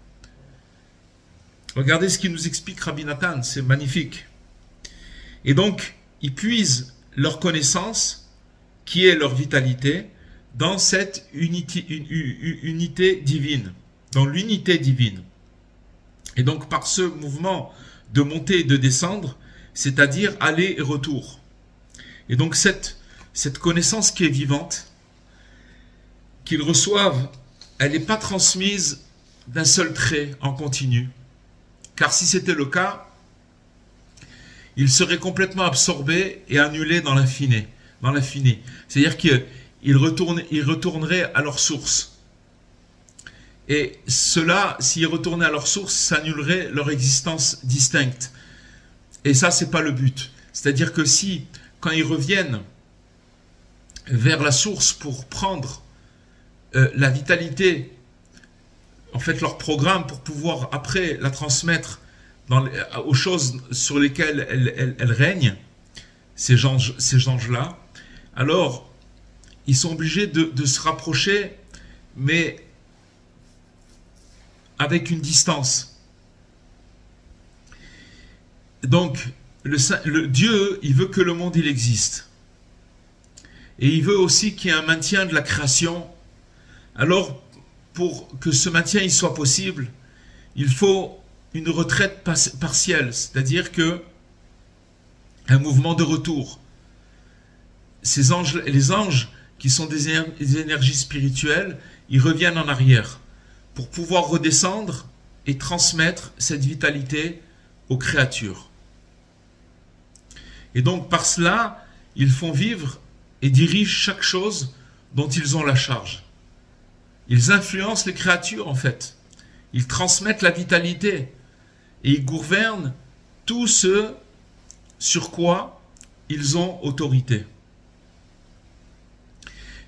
Regardez ce qu'il nous explique Rabbi Nathan, c'est magnifique. Et donc, ils puisent leur connaissance, qui est leur vitalité, dans cette unité divine, dans l'unité divine. Et donc, par ce mouvement de monter et de descendre, c'est-à-dire aller et retour. Et donc, cette connaissance qui est vivante, qu'ils reçoivent, elle n'est pas transmise d'un seul trait en continu. Car si c'était le cas, ils seraient complètement absorbés et annulés dans l'infini. C'est-à-dire qu'ils retourneraient à leur source. Et cela, s'ils retournaient à leur source, ça annulerait leur existence distincte. Et ça, c'est pas le but. C'est-à-dire que si, quand ils reviennent vers la source pour prendre la vitalité, en fait leur programme pour pouvoir après la transmettre aux choses sur lesquelles elles règnent, ces anges-là, alors ils sont obligés de se rapprocher, mais avec une distance. Donc, le Dieu, il veut que le monde il existe. Et il veut aussi qu'il y ait un maintien de la création. Alors, pour que ce maintien il soit possible, il faut une retraite partielle, c'est-à-dire que un mouvement de retour. Les anges qui sont des énergies spirituelles, ils reviennent en arrière pour pouvoir redescendre et transmettre cette vitalité aux créatures. Et donc par cela, ils font vivre et dirigent chaque chose dont ils ont la charge. Ils influencent les créatures en fait. Ils transmettent la vitalité et ils gouvernent tout ce sur quoi ils ont autorité.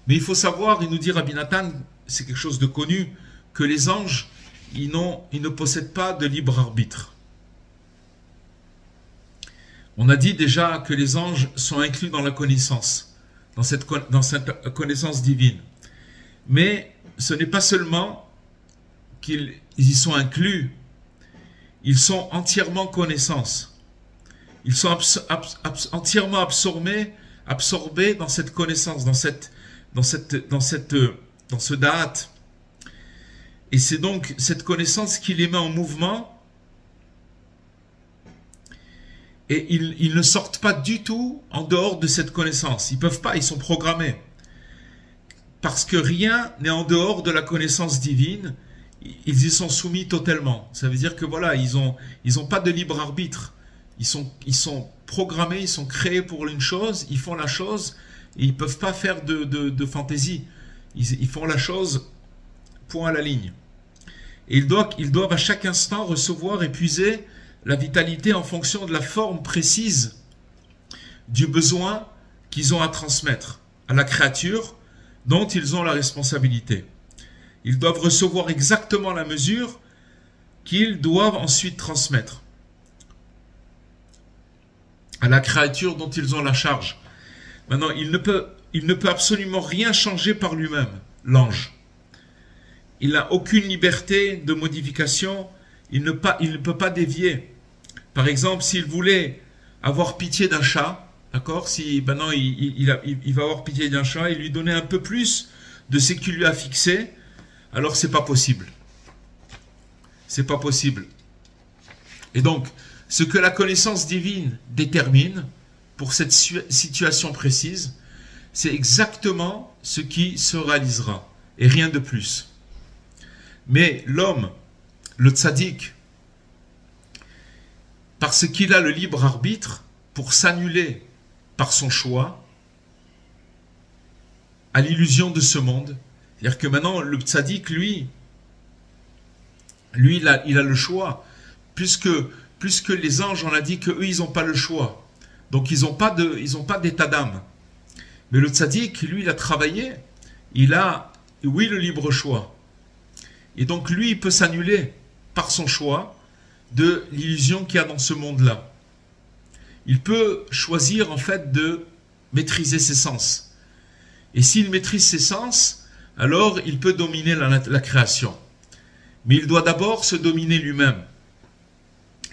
Mais il faut savoir, il nous dit Rabbi Nathan, c'est quelque chose de connu, que les anges, ils ne possèdent pas de libre arbitre. On a dit déjà que les anges sont inclus dans la connaissance, dans cette connaissance divine. Mais ce n'est pas seulement qu'ils y sont inclus, ils sont entièrement connaissance. Ils sont entièrement absorbés dans cette connaissance, dans ce da'at. Et c'est donc cette connaissance qui les met en mouvement. Et ils ne sortent pas du tout en dehors de cette connaissance. Ils peuvent pas, ils sont programmés. parce que rien n'est en dehors de la connaissance divine, ils y sont soumis totalement. Ça veut dire que voilà, ils ont pas de libre arbitre. Ils sont programmés, ils sont créés pour une chose, ils font la chose et ils peuvent pas faire de fantaisie. Ils font la chose point à la ligne. Et ils doivent à chaque instant recevoir et puiser la vitalité en fonction de la forme précise du besoin qu'ils ont à transmettre à la créature dont ils ont la responsabilité. Ils doivent recevoir exactement la mesure qu'ils doivent ensuite transmettre à la créature dont ils ont la charge. Maintenant, il ne peut absolument rien changer par lui-même, l'ange. Il n'a aucune liberté de modification, il ne peut pas dévier. Par exemple, s'il voulait avoir pitié d'un chat, d'accord, si maintenant il va avoir pitié d'un chat et lui donner un peu plus de ce qu'il lui a fixé, alors c'est pas possible. C'est pas possible. Et donc, ce que la connaissance divine détermine pour cette situation précise, c'est exactement ce qui se réalisera et rien de plus. Mais l'homme, le tzaddik, parce qu'il a le libre arbitre pour s'annuler par son choix à l'illusion de ce monde, c'est-à-dire que maintenant le tzaddik, lui il a le choix, puisque les anges, on a dit qu'eux ils n'ont pas le choix, donc ils n'ont pas d'état d'âme. Mais le tzaddik, lui, il a travaillé, il a, oui, le libre choix. Et donc lui, il peut s'annuler par son choix de l'illusion qu'il y a dans ce monde-là. Il peut choisir en fait de maîtriser ses sens. Et s'il maîtrise ses sens, alors il peut dominer la création. Mais il doit d'abord se dominer lui-même.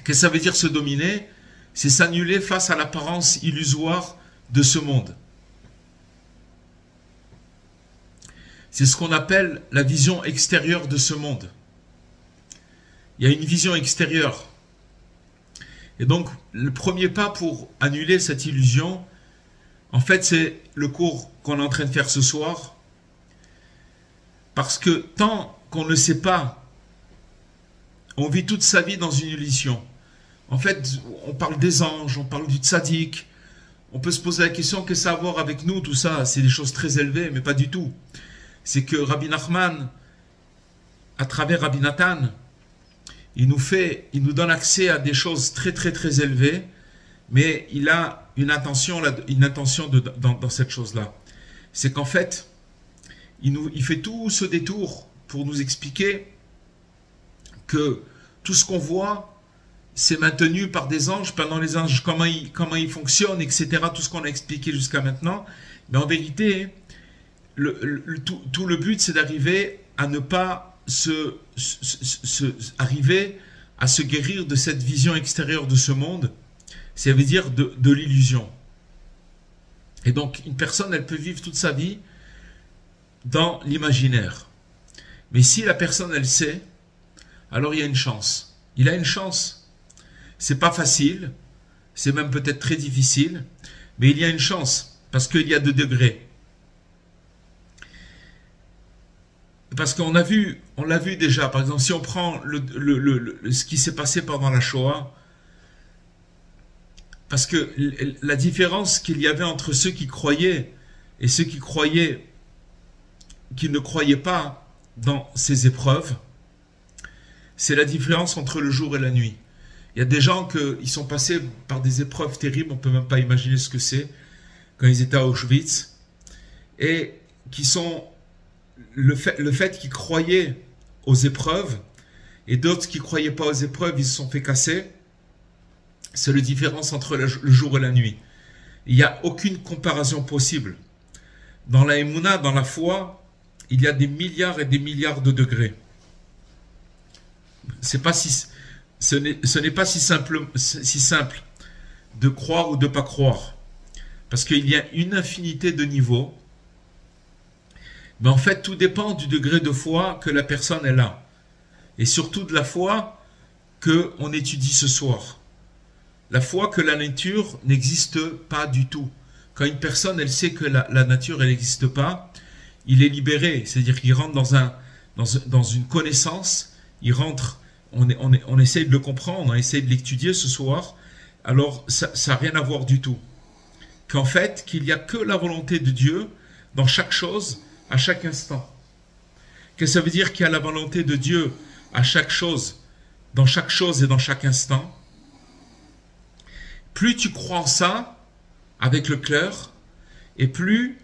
Qu'est-ce que ça veut dire se dominer? C'est s'annuler face à l'apparence illusoire de ce monde. C'est ce qu'on appelle la vision extérieure de ce monde. Il y a une vision extérieure. Et donc, le premier pas pour annuler cette illusion, en fait, c'est le cours qu'on est en train de faire ce soir. Parce que tant qu'on ne sait pas, on vit toute sa vie dans une illusion. En fait, on parle des anges, on parle du tzaddik. On peut se poser la question, qu'est-ce que ça a à voir avec nous, tout ça? C'est des choses très élevées, mais pas du tout. C'est que Rabbi Nachman, à travers Rabbi Nathan, il nous donne accès à des choses très très très élevées, mais il a une intention dans cette chose-là. C'est qu'en fait, il fait tout ce détour pour nous expliquer que tout ce qu'on voit, c'est maintenu par des anges, pendant les anges, comment ils fonctionnent, etc. Tout ce qu'on a expliqué jusqu'à maintenant. Mais en vérité, tout le but, c'est d'arriver à ne pas arriver à se guérir de cette vision extérieure de ce monde, ça veut dire de l'illusion. Et donc, une personne, elle peut vivre toute sa vie dans l'imaginaire. Mais si la personne, elle sait, alors il y a une chance. Il a une chance. C'est pas facile, c'est même peut-être très difficile, mais il y a une chance, parce qu'il y a 2 degrés. Parce qu'on l'a vu déjà, par exemple, si on prend ce qui s'est passé pendant la Shoah, parce que la différence qu'il y avait entre ceux qui croyaient et ceux qui ne croyaient pas dans ces épreuves, c'est la différence entre le jour et la nuit. Il y a des gens qui sont passés par des épreuves terribles, on ne peut même pas imaginer ce que c'est, quand ils étaient à Auschwitz, et qui sont le fait qu'ils croyaient aux épreuves, et d'autres qui ne croyaient pas aux épreuves, ils se sont fait casser, c'est la différence entre le jour et la nuit. Il n'y a aucune comparaison possible. Dans la Emouna, dans la foi, il y a des milliards et des milliards de degrés. Ce n'est pas si simple de croire ou de ne pas croire. Parce qu'il y a une infinité de niveaux. Mais en fait, tout dépend du degré de foi que la personne elle a. Et surtout de la foi qu'on étudie ce soir. La foi que la nature n'existe pas du tout. Quand une personne elle sait que la nature elle n'existe pas, il est libéré, c'est-à-dire qu'il rentre dans une connaissance, il rentre, on essaie de le comprendre, on essaie de l'étudier ce soir, alors ça n'a rien à voir du tout. Qu'en fait, qu'il n'y a que la volonté de Dieu dans chaque chose, à chaque instant. Que ça veut dire qu'il y a la volonté de Dieu à chaque chose, dans chaque chose et dans chaque instant. Plus tu crois en ça, avec le cœur, et plus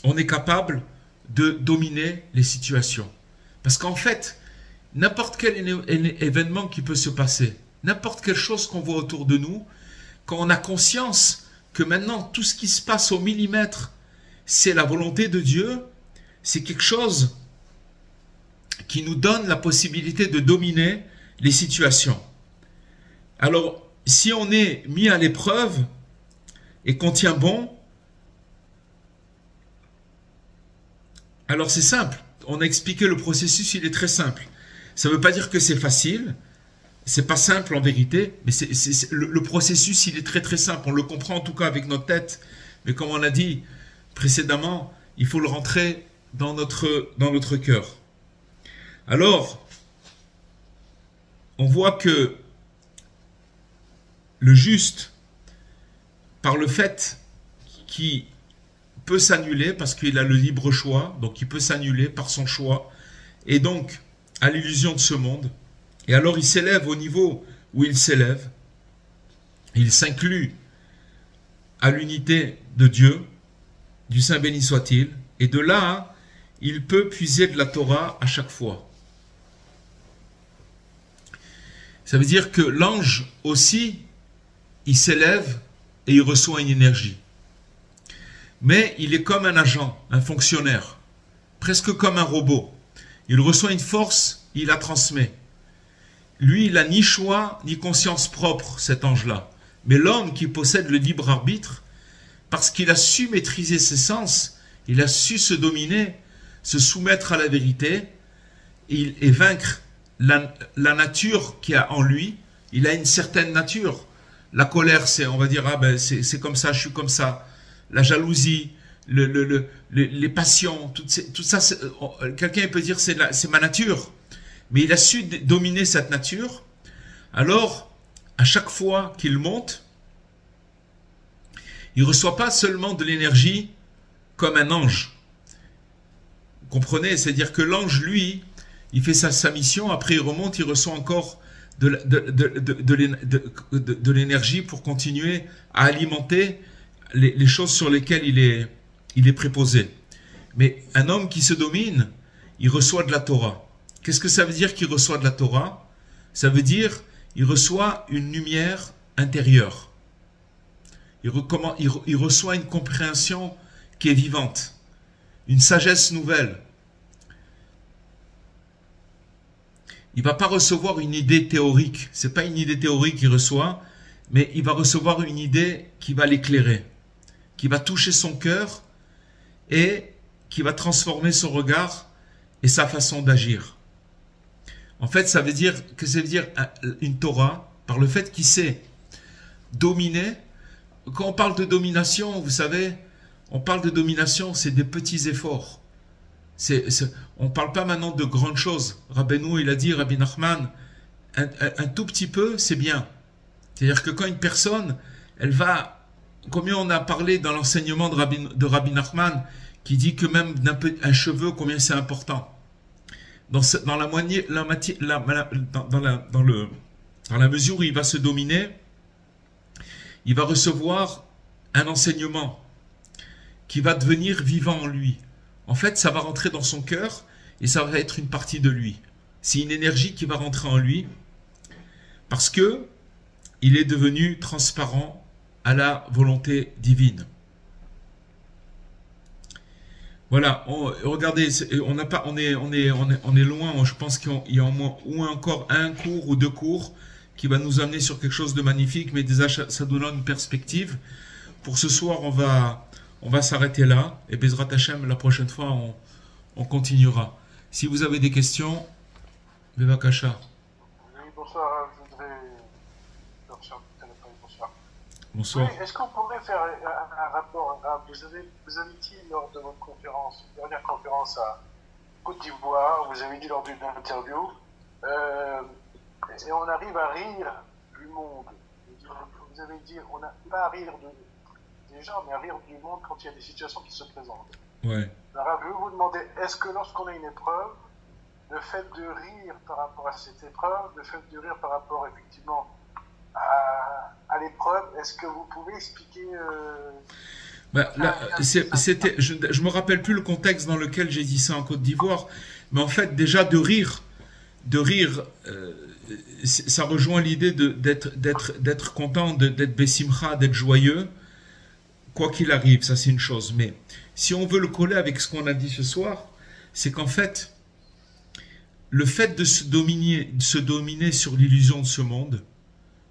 on est capable de dominer les situations. Parce qu'en fait, n'importe quel événement qui peut se passer, n'importe quelle chose qu'on voit autour de nous, quand on a conscience que maintenant tout ce qui se passe au millimètre, c'est la volonté de Dieu, c'est quelque chose qui nous donne la possibilité de dominer les situations. Alors, si on est mis à l'épreuve et qu'on tient bon, alors c'est simple. On a expliqué le processus, il est très simple. Ça ne veut pas dire que c'est facile. C'est pas simple en vérité, mais le processus, il est très très simple. On le comprend en tout cas avec notre tête. Mais comme on l'a dit précédemment, il faut le rentrer dans notre cœur. Alors, on voit que le juste, par le fait qu'il peut s'annuler, parce qu'il a le libre choix, donc il peut s'annuler par son choix, et donc à l'illusion de ce monde, et alors il s'élève au niveau où il s'élève, il s'inclut à l'unité de Dieu, du Saint béni soit-il, et de là, il peut puiser de la Torah à chaque fois. Ça veut dire que l'ange aussi, il s'élève et il reçoit une énergie. Mais il est comme un agent, un fonctionnaire, presque comme un robot. Il reçoit une force, il la transmet. Lui, il n'a ni choix, ni conscience propre, cet ange-là. Mais l'homme qui possède le libre arbitre, parce qu'il a su maîtriser ses sens, il a su se dominer, se soumettre à la vérité, et vaincre la nature qu'il a en lui. Il a une certaine nature. La colère, c'est, on va dire, ah ben c'est comme ça, je suis comme ça. La jalousie, les passions, tout ça, quelqu'un peut dire c'est ma nature. Mais il a su dominer cette nature. Alors, à chaque fois qu'il monte, il ne reçoit pas seulement de l'énergie comme un ange. Vous comprenez? C'est-à-dire que l'ange, lui, il fait sa mission, après il remonte, il reçoit encore de l'énergie pour continuer à alimenter les choses sur lesquelles il est préposé. Mais un homme qui se domine, il reçoit de la Torah. Qu'est-ce que ça veut dire qu'il reçoit de la Torah? Ça veut dire qu'il reçoit une lumière intérieure. Il reçoit une compréhension qui est vivante, une sagesse nouvelle. Il ne va pas recevoir une idée théorique. Ce n'est pas une idée théorique qu'il reçoit, mais il va recevoir une idée qui va l'éclairer, qui va toucher son cœur et qui va transformer son regard et sa façon d'agir. En fait, ça veut dire une Torah, par le fait qu'il sait dominer. Quand on parle de domination, vous savez, on parle de domination, c'est des petits efforts. On ne parle pas maintenant de grandes choses. Rabbeinu, il a dit, Rabbi Nachman, un tout petit peu, c'est bien. C'est-à-dire que quand une personne, elle va, combien on a parlé dans l'enseignement de Rabbi Nachman, qui dit que même un cheveu, combien c'est important. Dans la mesure où il va se dominer, il va recevoir un enseignement qui va devenir vivant en lui. En fait, ça va rentrer dans son cœur et ça va être une partie de lui. C'est une énergie qui va rentrer en lui parce que il est devenu transparent à la volonté divine. Voilà, regardez, on est loin. Je pense qu'il y a au moins encore un cours ou deux cours qui va nous amener sur quelque chose de magnifique, mais déjà ça donne une perspective. Pour ce soir, on va s'arrêter là, et Bezrat Hashem, la prochaine fois, on continuera. Si vous avez des questions, Bevakasha. Oui, bonsoir, je voudrais leur faire bonsoir. Bonsoir. est-ce qu'on pourrait faire un rapport vous avez dit lors de votre conférence, dernière conférence à Côte d'Ivoire, vous avez dit lors d'une interview, et on arrive à rire du monde. Vous avez dit, on n'a pas à rire des gens, mais à rire du monde quand il y a des situations qui se présentent. Ouais. Alors, je vais vous demander, est-ce que lorsqu'on a une épreuve, le fait de rire par rapport à cette épreuve, le fait de rire par rapport effectivement à l'épreuve, est-ce que vous pouvez expliquer Là, je me rappelle plus le contexte dans lequel j'ai dit ça en Côte d'Ivoire, mais en fait déjà de rire, ça rejoint l'idée d'être content, d'être bessimcha, d'être joyeux, quoi qu'il arrive, ça c'est une chose. Mais si on veut le coller avec ce qu'on a dit ce soir, c'est qu'en fait, le fait de se dominer sur l'illusion de ce monde,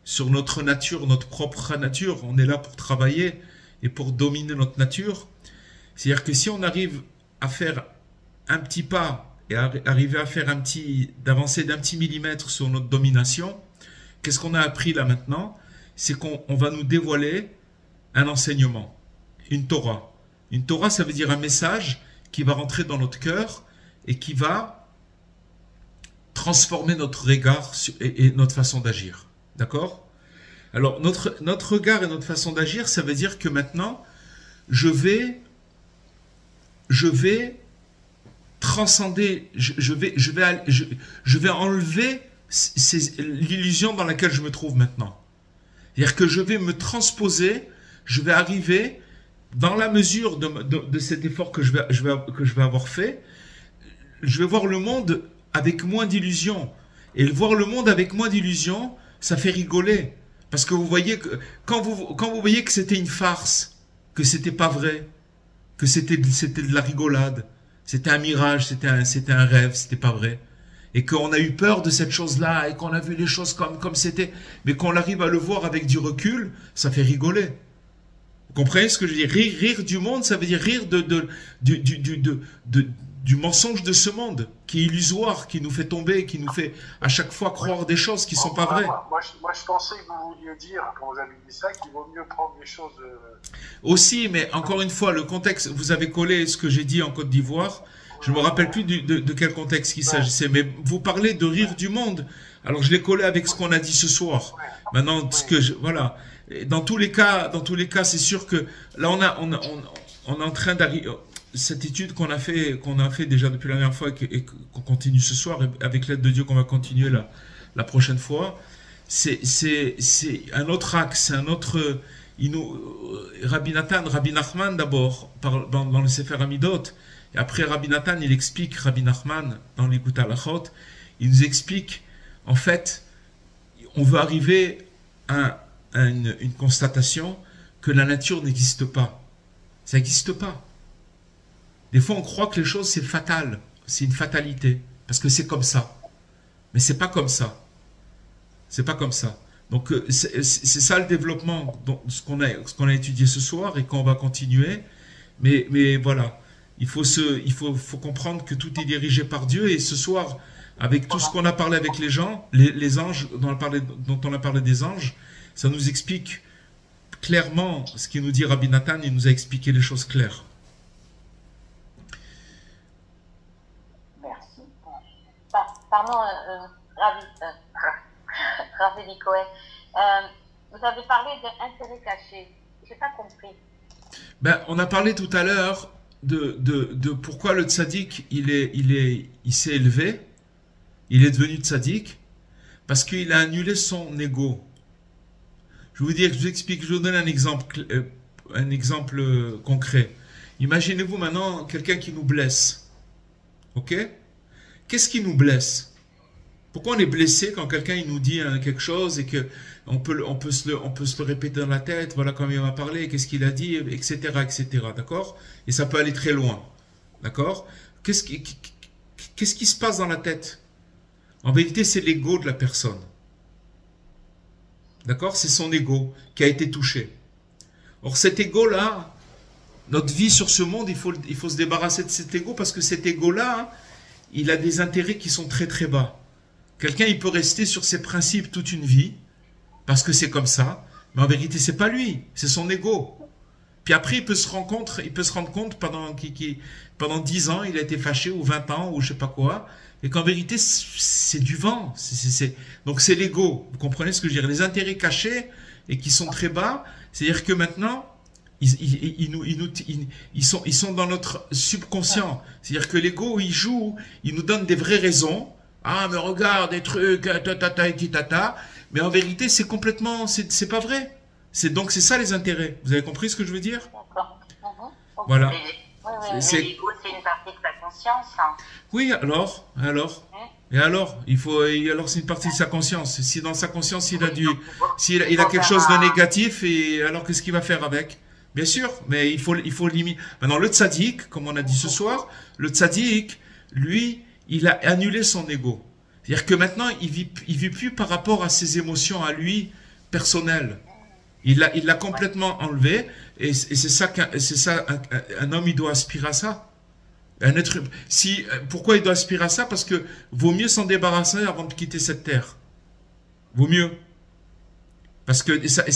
sur notre nature, notre propre nature, on est là pour travailler et pour dominer notre nature. C'est-à-dire que si on arrive à faire un petit pas et arriver à faire d'avancer d'un petit millimètre sur notre domination, qu'est-ce qu'on a appris là maintenant? C'est qu'on va nous dévoiler un enseignement, une Torah. Une Torah, ça veut dire un message qui va rentrer dans notre cœur et qui va transformer notre regard et notre façon d'agir. D'accord? Alors, notre regard et notre façon d'agir, ça veut dire que maintenant, je vais transcender, je vais enlever l'illusion dans laquelle je me trouve maintenant. C'est-à-dire que je vais me transposer, je vais arriver, dans la mesure de cet effort que je vais avoir fait, je vais voir le monde avec moins d'illusions. Et voir le monde avec moins d'illusions, ça fait rigoler. Parce que vous voyez que, quand vous voyez que c'était une farce, que c'était pas vrai, que c'était de la rigolade, c'était un mirage, c'était un rêve, c'était pas vrai, et qu'on a eu peur de cette chose-là, et qu'on a vu les choses comme c'était, mais qu'on arrive à le voir avec du recul, ça fait rigoler. Vous comprenez ce que je veux dire? Rire du monde, ça veut dire rire du mensonge de ce monde, qui est illusoire, qui nous fait tomber, qui nous fait à chaque fois croire des choses qui sont pas vraies. Moi, je pensais que vous vouliez dire, quand vous avez dit ça, qu'il vaut mieux prendre les choses... Aussi, mais encore une fois, le contexte, vous avez collé ce que j'ai dit en Côte d'Ivoire, je ne me rappelle plus de quel contexte il s'agissait, mais vous parlez de rire du monde, alors je l'ai collé avec ce qu'on a dit ce soir. Maintenant, voilà. Dans tous les cas, c'est sûr que là, on est en train d'arriver... Cette étude qu'on a fait déjà depuis la dernière fois et qu'on continue ce soir, et avec l'aide de Dieu qu'on va continuer la prochaine fois, c'est un autre axe, c'est un autre... Rabbi Nachman d'abord, dans le Sefer Amidot, et après Rabbi Nathan, il explique, Rabbi Nachman, dans l'Écoute Halachot, il nous explique, en fait, on veut arriver à une constatation que la nature n'existe pas. Ça n'existe pas. Des fois, on croit que les choses, c'est fatal. C'est une fatalité. Parce que c'est comme ça. Mais c'est pas comme ça. C'est pas comme ça. Donc, c'est ça le développement, ce qu'on a étudié ce soir et qu'on va continuer. Mais voilà. Il faut comprendre que tout est dirigé par Dieu. Et ce soir, avec tout ce qu'on a parlé avec les gens, les anges, dont on a parlé des anges, ça nous explique clairement ce qu'il nous dit Rabbi Nathan. Il nous a expliqué les choses claires. Pardon, Ravi Nicoé. Vous avez parlé d'intérêt caché. Je n'ai pas compris. On a parlé tout à l'heure de pourquoi le tzaddik il s'est élevé, il est devenu tzaddik, parce qu'il a annulé son ego. Je vous explique, je vous donne un exemple concret. Imaginez-vous maintenant quelqu'un qui nous blesse. Ok? Qu'est-ce qui nous blesse? Pourquoi on est blessé quand quelqu'un il nous dit quelque chose et que on peut se le répéter dans la tête, voilà comment il m'a parlé, qu'est-ce qu'il a dit, etc., etc., d'accord? Et ça peut aller très loin, d'accord? Qu'est-ce qui se passe dans la tête? En vérité, c'est l'ego de la personne. D'accord? C'est son ego qui a été touché. Or, cet ego-là, notre vie sur ce monde, il faut se débarrasser de cet ego parce que cet ego-là, il a des intérêts qui sont très très bas. Quelqu'un, il peut rester sur ses principes toute une vie, parce que c'est comme ça, Mais en vérité, c'est pas lui, c'est son ego. Puis après, il peut se rendre compte pendant 10 ans, il a été fâché, ou 20 ans, ou je sais pas quoi, et qu'en vérité, c'est du vent. Donc c'est l'ego. Vous comprenez ce que je veux dire? Les intérêts cachés, et qui sont très bas, c'est-à-dire que maintenant, ils sont dans notre subconscient. C'est-à-dire que l'ego, il joue, il nous donne des vraies raisons. Ah, mais regarde, des trucs, tata, et tata. Mais en vérité, c'est complètement, c'est pas vrai. Donc c'est ça les intérêts. Vous avez compris ce que je veux dire? D'accord. Ok. Voilà. Mais l'ego, c'est une partie de sa conscience. Hein. Oui, alors. Et alors, alors c'est une partie de sa conscience. Si dans sa conscience il a quelque chose de négatif, et alors qu'est-ce qu'il va faire avec? Bien sûr, mais il faut limiter. Maintenant, le tzaddik, comme on a dit ce soir, le tzaddik, lui, il a annulé son ego. C'est-à-dire que maintenant, il vit plus par rapport à ses émotions à lui personnelles. Il l'a complètement enlevé, et c'est ça un homme, il doit aspirer à ça. Un être, pourquoi il doit aspirer à ça? Parce que vaut mieux s'en débarrasser avant de quitter cette terre. Vaut mieux. Parce que c'est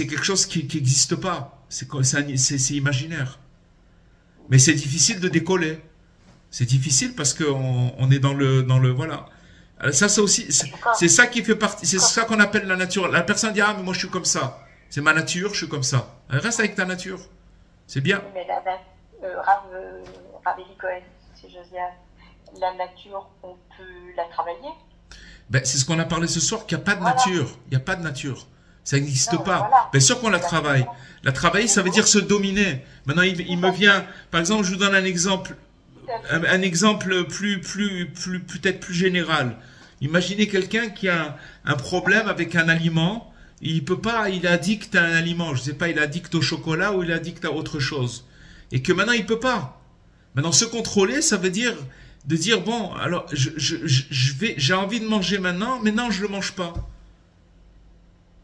quelque chose qui n'existe pas. C'est imaginaire. Mais c'est difficile de décoller. C'est difficile parce qu'on est dans le voilà. Ça aussi, c'est ça qui fait partie, c'est ça qu'on appelle la nature. La personne dit, ah, mais moi je suis comme ça. C'est ma nature, je suis comme ça. Reste avec ta nature. C'est bien. Mais Rav Eli Cohen, si j'ose dire, la nature, on peut la travailler? Ben, c'est ce qu'on a parlé ce soir, qu'il n'y a pas de nature. Il n'y a pas de nature. Ça n'existe pas. Voilà. Bien sûr qu'on la travaille. La travailler, ça veut dire se dominer. Maintenant, il me vient, par exemple, je vous donne un exemple peut-être plus général. Imaginez quelqu'un qui a un problème avec un aliment, il peut pas, il est addict à un aliment, je sais pas, il est addict au chocolat ou il est addict à autre chose. Et que maintenant il peut pas. Maintenant se contrôler, ça veut dire de dire bon, alors j'ai envie de manger maintenant, mais non, je le mange pas.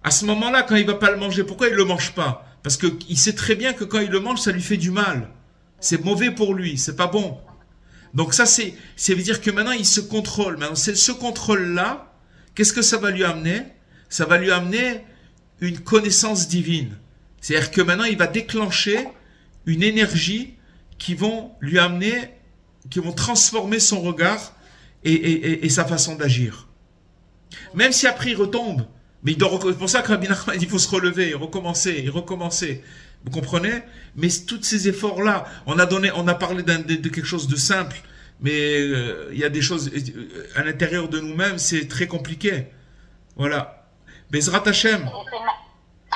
À ce moment-là, quand il va pas le manger, pourquoi il le mange pas? Parce que il sait très bien que quand il le mange, ça lui fait du mal. C'est mauvais pour lui, c'est pas bon. Donc ça veut dire que maintenant il se contrôle. Maintenant ce contrôle-là, qu'est-ce que ça va lui amener? Ça va lui amener une connaissance divine. C'est-à-dire que maintenant il va déclencher une énergie qui vont lui amener, qui vont transformer son regard et sa façon d'agir. Même si après il retombe, mais c'est pour ça que Rabbi Nachman dit il faut se relever, recommencer. Vous comprenez? Mais tous ces efforts-là, on a parlé de quelque chose de simple, mais il y a des choses à l'intérieur de nous-mêmes, c'est très compliqué. Voilà. Bezrat Hashem.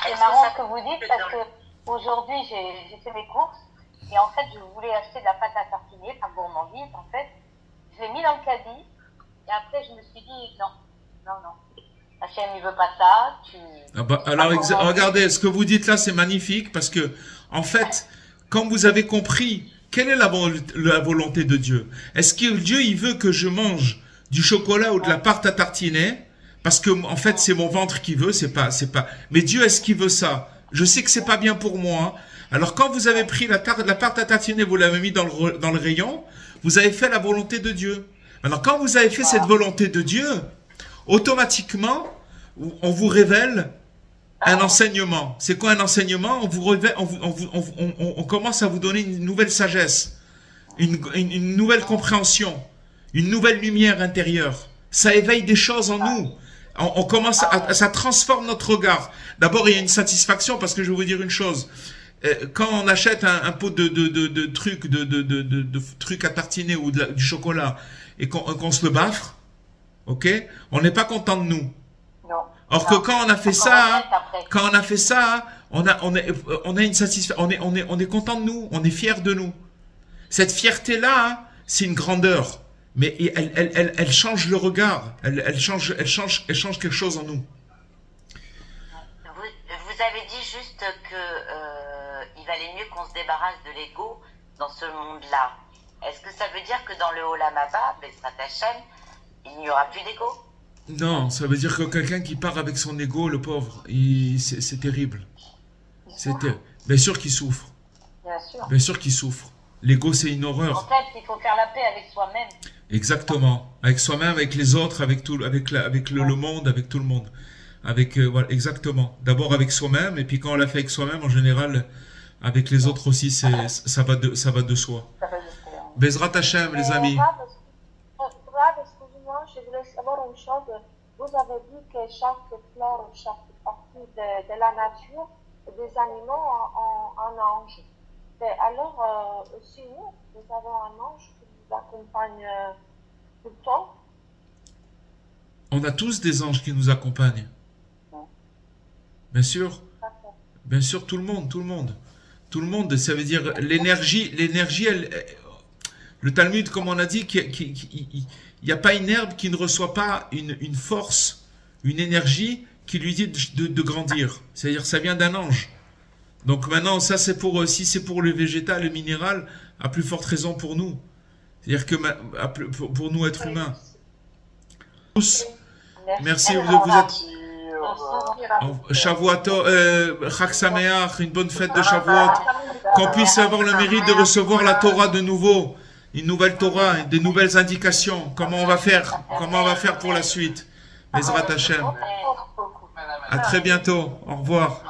C'est marrant ce que vous dites, parce que aujourd'hui j'ai fait mes courses, et en fait je voulais acheter de la pâte à tartiner, par gourmandise en fait. Je l'ai mis dans le caddie, et après je me suis dit non. Hachem, il veut pas ça. Alors, regardez, ce que vous dites là, c'est magnifique parce que, en fait, quand vous avez compris quelle est la volonté de Dieu, est-ce que Dieu, il veut que je mange du chocolat ou de la pâte à tartiner parce que, en fait, c'est mon ventre qui veut, c'est pas. Mais Dieu, est-ce qu'il veut ça? Je sais que c'est pas bien pour moi. Alors, quand vous avez pris la pâte à tartiner, vous l'avez mis dans le rayon, vous avez fait la volonté de Dieu. Alors, quand vous avez fait cette volonté de Dieu, automatiquement, on vous révèle un enseignement. C'est quoi un enseignement? On commence à vous donner une nouvelle sagesse, une nouvelle compréhension, une nouvelle lumière intérieure. Ça éveille des choses en nous. On commence ça transforme notre regard. D'abord, il y a une satisfaction parce que je vais vous dire une chose. Quand on achète un pot de trucs à tartiner ou du chocolat et qu'on se le baffe, ok, on n'est pas content de nous. Non. Or que quand on a fait ça, on a une satisfaction, on est content de nous, on est fier de nous. Cette fierté-là, c'est une grandeur, mais elle change le regard, elle change quelque chose en nous. Vous avez dit juste que il valait mieux qu'on se débarrasse de l'ego dans ce monde-là. Est-ce que ça veut dire que dans le Olam Haba, Bezrat Hashem, il n'y aura plus d'ego? Non, ça veut dire que quelqu'un qui part avec son ego, le pauvre, c'est terrible. Bien sûr qu'il souffre. Bien sûr qu'il souffre. L'ego, c'est une horreur. En fait, il faut faire la paix avec soi-même. Exactement. Avec soi-même, avec les autres, avec le monde, avec tout le monde. avec voilà, exactement. D'abord avec soi-même, et puis quand on l'a fait avec soi-même, en général, avec les autres aussi, ça va de soi. Bezrat Hashem, les amis. Rav, excusez-moi, je voulais savoir une chose. Vous avez dit que chaque fleur, chaque partie de la nature, des animaux ont un ange. Et alors, aussi nous avons un ange qui nous accompagne tout le temps. On a tous des anges qui nous accompagnent. Bien sûr. Bien sûr, tout le monde, tout le monde. Tout le monde, ça veut dire l'énergie, le Talmud, comme on a dit, il n'y a pas une herbe qui ne reçoit pas une force, une énergie qui lui dit de grandir. C'est-à-dire ça vient d'un ange. Donc maintenant, ça c'est pour, si c'est pour le végétal, le minéral, à plus forte raison pour nous. C'est-à-dire que pour nous, êtres humains. Tous, merci, vous êtes... Shavuot, Chag Sameach, une bonne fête de Shavuot, qu'on puisse avoir le mérite de recevoir la Torah de nouveau, une nouvelle Torah, des nouvelles indications, comment on va faire pour la suite. Bezrat Hashem. À très bientôt, au revoir.